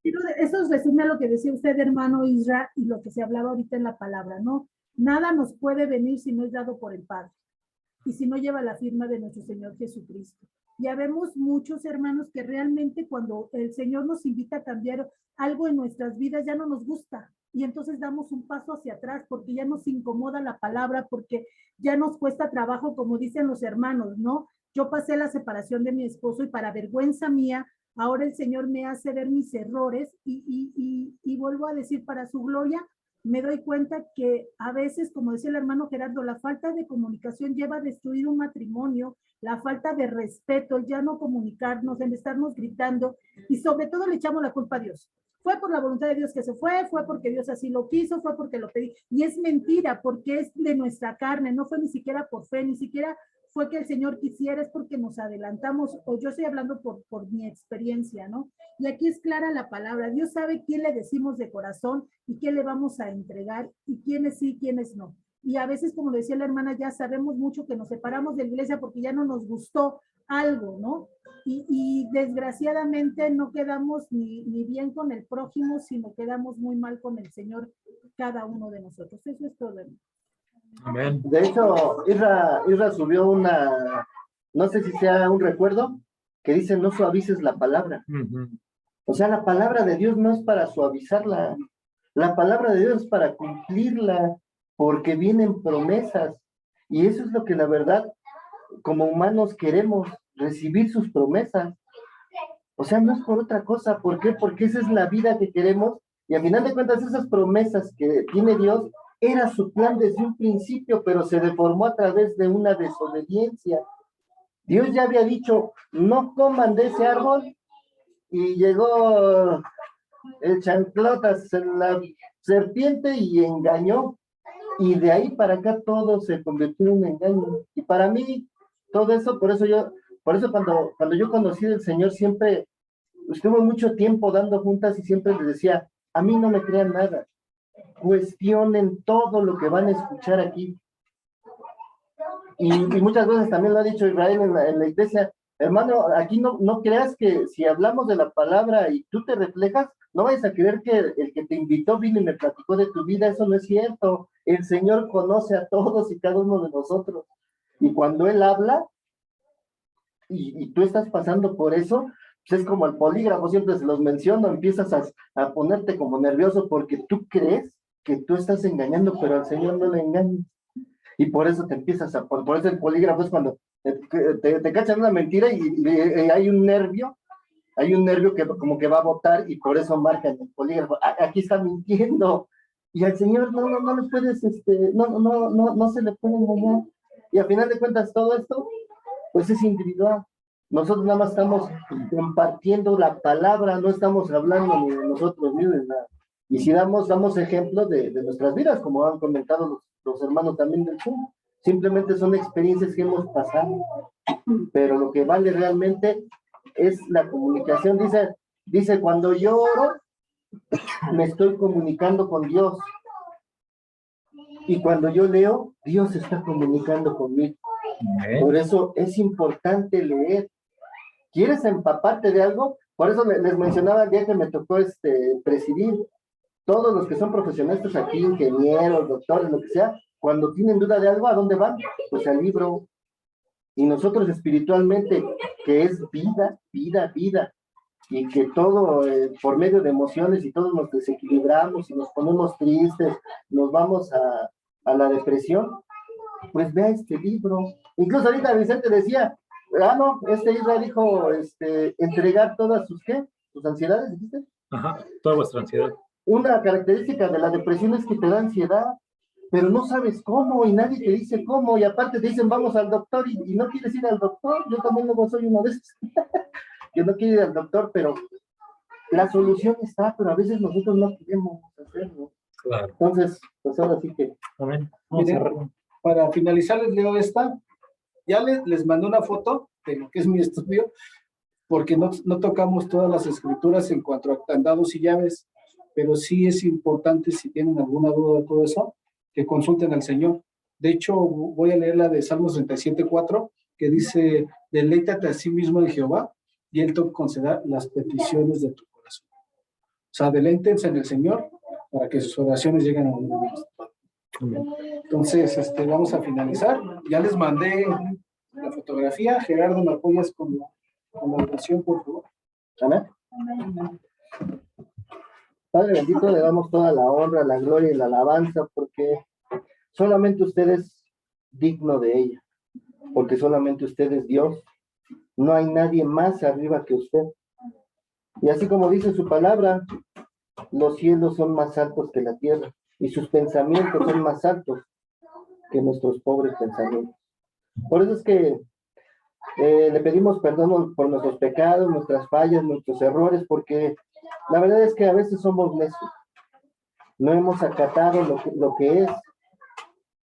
Eso resume a lo que decía usted, hermano Isra, y lo que se hablaba ahorita en la palabra, ¿no? Nada nos puede venir si no es dado por el Padre y si no lleva la firma de nuestro Señor Jesucristo. Ya vemos muchos hermanos que realmente cuando el Señor nos invita a cambiar algo en nuestras vidas ya no nos gusta y entonces damos un paso hacia atrás porque ya nos incomoda la palabra, porque ya nos cuesta trabajo, como dicen los hermanos, ¿no? Yo pasé la separación de mi esposo y para vergüenza mía, ahora el Señor me hace ver mis errores y vuelvo a decir, para su gloria, me doy cuenta que a veces, como decía el hermano Gerardo, la falta de comunicación lleva a destruir un matrimonio, la falta de respeto, el ya no comunicarnos, el estarnos gritando, y sobre todo le echamos la culpa a Dios. Fue por la voluntad de Dios que se fue porque Dios así lo quiso, fue porque lo pedí. Y es mentira, porque es de nuestra carne, no fue ni siquiera por fe, ni siquiera fue que el Señor quisiera, es porque nos adelantamos, o yo estoy hablando por mi experiencia, ¿no? Y aquí es clara la palabra, Dios sabe quién le decimos de corazón y quién le vamos a entregar, y quiénes sí, quiénes no. Y a veces, como decía la hermana, ya sabemos mucho que nos separamos de la iglesia porque ya no nos gustó algo, ¿no? Y desgraciadamente no quedamos ni bien con el prójimo, sino quedamos muy mal con el Señor, cada uno de nosotros. Eso es todo. Amén. De hecho, Isra subió no sé si sea un recuerdo, que dice no suavices la palabra. O sea, la palabra de Dios no es para suavizarla, la palabra de Dios es para cumplirla, porque vienen promesas, y eso es lo que la verdad, como humanos queremos, recibir sus promesas. O sea, no es por otra cosa. ¿Por qué? Porque esa es la vida que queremos, y a final de cuentas esas promesas que tiene Dios, era su plan desde un principio, pero se deformó a través de una desobediencia. Dios ya había dicho, no coman de ese árbol, y llegó el chanclotas, la serpiente, y engañó, y de ahí para acá todo se convirtió en un engaño. Y para mí, todo eso, por eso cuando yo conocí al Señor siempre estuve mucho tiempo dando juntas y siempre les decía, a mí no me crean nada, cuestionen todo lo que van a escuchar aquí. Y muchas veces también lo ha dicho Israel en la iglesia, hermano, aquí no creas que si hablamos de la palabra y tú te reflejas, no vayas a creer que el que te invitó vino y me platicó de tu vida, eso no es cierto. El Señor conoce a todos y cada uno de nosotros. Y cuando Él habla, y tú estás pasando por eso, pues es como el polígrafo, siempre se los menciono, empiezas a ponerte como nervioso porque tú crees que tú estás engañando, pero al Señor no le engañas. Y por eso te empiezas por eso el polígrafo es cuando te cachan una mentira y hay un nervio que como que va a votar y por eso marcan el polígrafo, aquí está mintiendo. Y al Señor no le puedes, no se le puede engañar. Y al final de cuentas todo esto, pues es individual. Nosotros nada más estamos compartiendo la palabra, no estamos hablando ni de nosotros mismos, nada. Y si damos ejemplo de nuestras vidas, como han comentado los hermanos también del Zoom, simplemente son experiencias que hemos pasado, pero lo que vale realmente es la comunicación. Dice, cuando yo oro, me estoy comunicando con Dios. Y cuando yo leo, Dios está comunicando conmigo. Por eso es importante leer. ¿Quieres empaparte de algo? Por eso les mencionaba el día que me tocó presidir. Todos los que son profesionales aquí, ingenieros, doctores, lo que sea, cuando tienen duda de algo, ¿a dónde van? Pues al libro. Y nosotros espiritualmente, que es vida, y que todo por medio de emociones y todos nos desequilibramos y nos ponemos tristes, nos vamos a la depresión, pues vea este libro. Incluso ahorita Vicente decía, Israel dijo, entregar todas sus ansiedades, ¿dijiste? Ajá, toda vuestra ansiedad. Una característica de la depresión es que te da ansiedad, pero no sabes cómo y nadie te dice cómo, y aparte te dicen vamos al doctor y no quieres ir al doctor. Yo también luego soy uno de esos que no quiere ir al doctor, pero la solución está, pero a veces nosotros no queremos hacerlo. Claro. Entonces, pues ahora sí que... Amén. Miren, para finalizar les leo esta. Ya les mandé una foto de lo que es mi estudio, porque no tocamos todas las escrituras en cuanto a candados y llaves, pero sí es importante, si tienen alguna duda de todo eso, que consulten al Señor. De hecho, voy a leer la de Salmos 37:4, que dice, deleítate a sí mismo en Jehová, y Él te concederá las peticiones de tu corazón. O sea, deleítense en el Señor, para que sus oraciones lleguen a Dios. Entonces, vamos a finalizar. Ya les mandé la fotografía. Gerardo, ¿me apoyas con la oración, por favor? Amén. Padre bendito, le damos toda la honra, la gloria y la alabanza, porque solamente usted es digno de ella, porque solamente usted es Dios. No hay nadie más arriba que usted. Y así como dice su palabra, los cielos son más altos que la tierra, y sus pensamientos son más altos que nuestros pobres pensamientos. Por eso es que le pedimos perdón por nuestros pecados, nuestras fallas, nuestros errores, porque la verdad es que a veces somos necios. No hemos acatado lo que es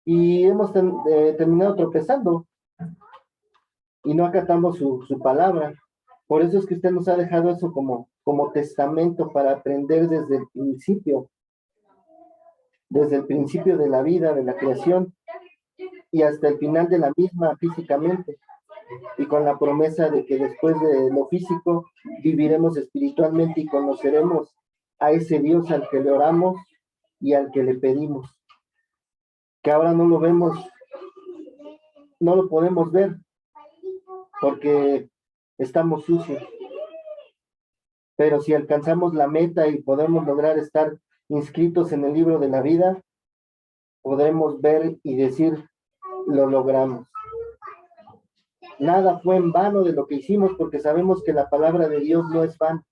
y hemos terminado tropezando y no acatamos su palabra. Por eso es que usted nos ha dejado eso como testamento para aprender desde el principio de la vida, de la creación y hasta el final de la misma físicamente, y con la promesa de que después de lo físico viviremos espiritualmente y conoceremos a ese Dios al que le oramos y al que le pedimos, que ahora no lo vemos, no lo podemos ver porque estamos sucios, pero si alcanzamos la meta y podemos lograr estar inscritos en el libro de la vida, podremos ver y decir, lo logramos. Nada fue en vano de lo que hicimos, porque sabemos que la palabra de Dios no es vano.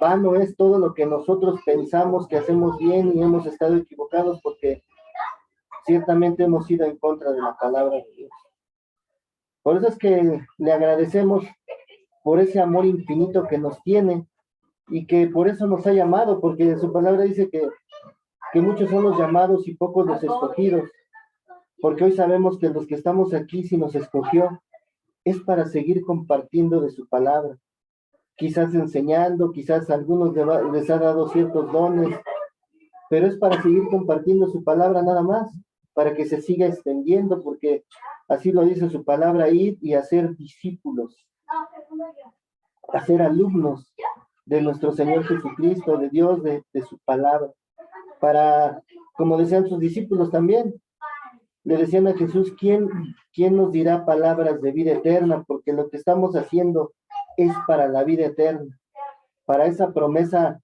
Vano es todo lo que nosotros pensamos que hacemos bien y hemos estado equivocados, porque ciertamente hemos ido en contra de la palabra de Dios. Por eso es que le agradecemos por ese amor infinito que nos tiene y que por eso nos ha llamado, porque su palabra dice que muchos son los llamados y pocos los escogidos. porque hoy sabemos que los que estamos aquí, si nos escogió, es para seguir compartiendo de su palabra, quizás enseñando, quizás a algunos les ha dado ciertos dones, pero es para seguir compartiendo su palabra nada más, para que se siga extendiendo, porque así lo dice su palabra, ir y hacer discípulos, hacer alumnos de nuestro Señor Jesucristo, de Dios, de su palabra, para, como decían sus discípulos también, le decían a Jesús, ¿quién nos dirá palabras de vida eterna? Porque lo que estamos haciendo es para la vida eterna, para esa promesa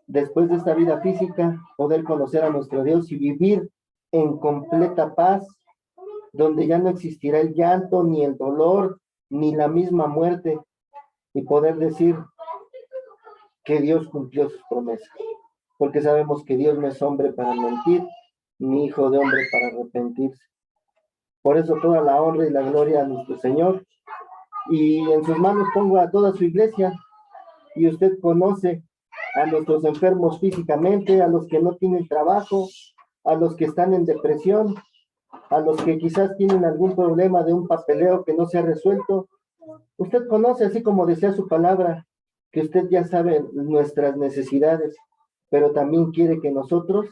después de esta vida física, poder conocer a nuestro Dios y vivir en completa paz, donde ya no existirá el llanto, ni el dolor, ni la misma muerte, y poder decir que Dios cumplió sus promesas, porque sabemos que Dios no es hombre para mentir, ni hijo de hombre para arrepentirse. Por eso toda la honra y la gloria a nuestro Señor, y en sus manos pongo a toda su iglesia, y usted conoce a nuestros enfermos físicamente, a los que no tienen trabajo, a los que están en depresión, a los que quizás tienen algún problema de un papeleo que no se ha resuelto. Usted conoce, así como decía su palabra, que usted ya sabe nuestras necesidades, pero también quiere que nosotros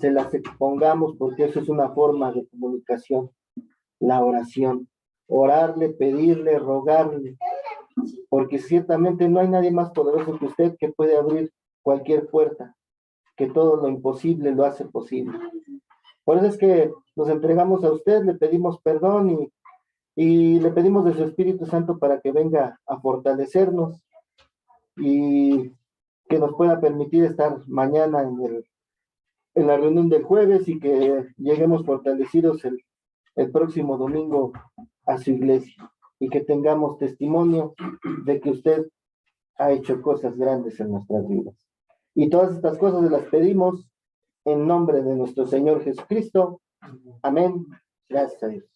se las expongamos, porque eso es una forma de comunicación, la oración. Orarle, pedirle, rogarle, porque ciertamente no hay nadie más poderoso que usted que puede abrir cualquier puerta, que todo lo imposible lo hace posible. Por eso es que nos entregamos a usted, le pedimos perdón y le pedimos de su Espíritu Santo para que venga a fortalecernos y que nos pueda permitir estar mañana en la reunión del jueves y que lleguemos fortalecidos el próximo domingo a su iglesia y que tengamos testimonio de que usted ha hecho cosas grandes en nuestras vidas. Y todas estas cosas se las pedimos en nombre de nuestro Señor Jesucristo. Amén. Gracias a Dios.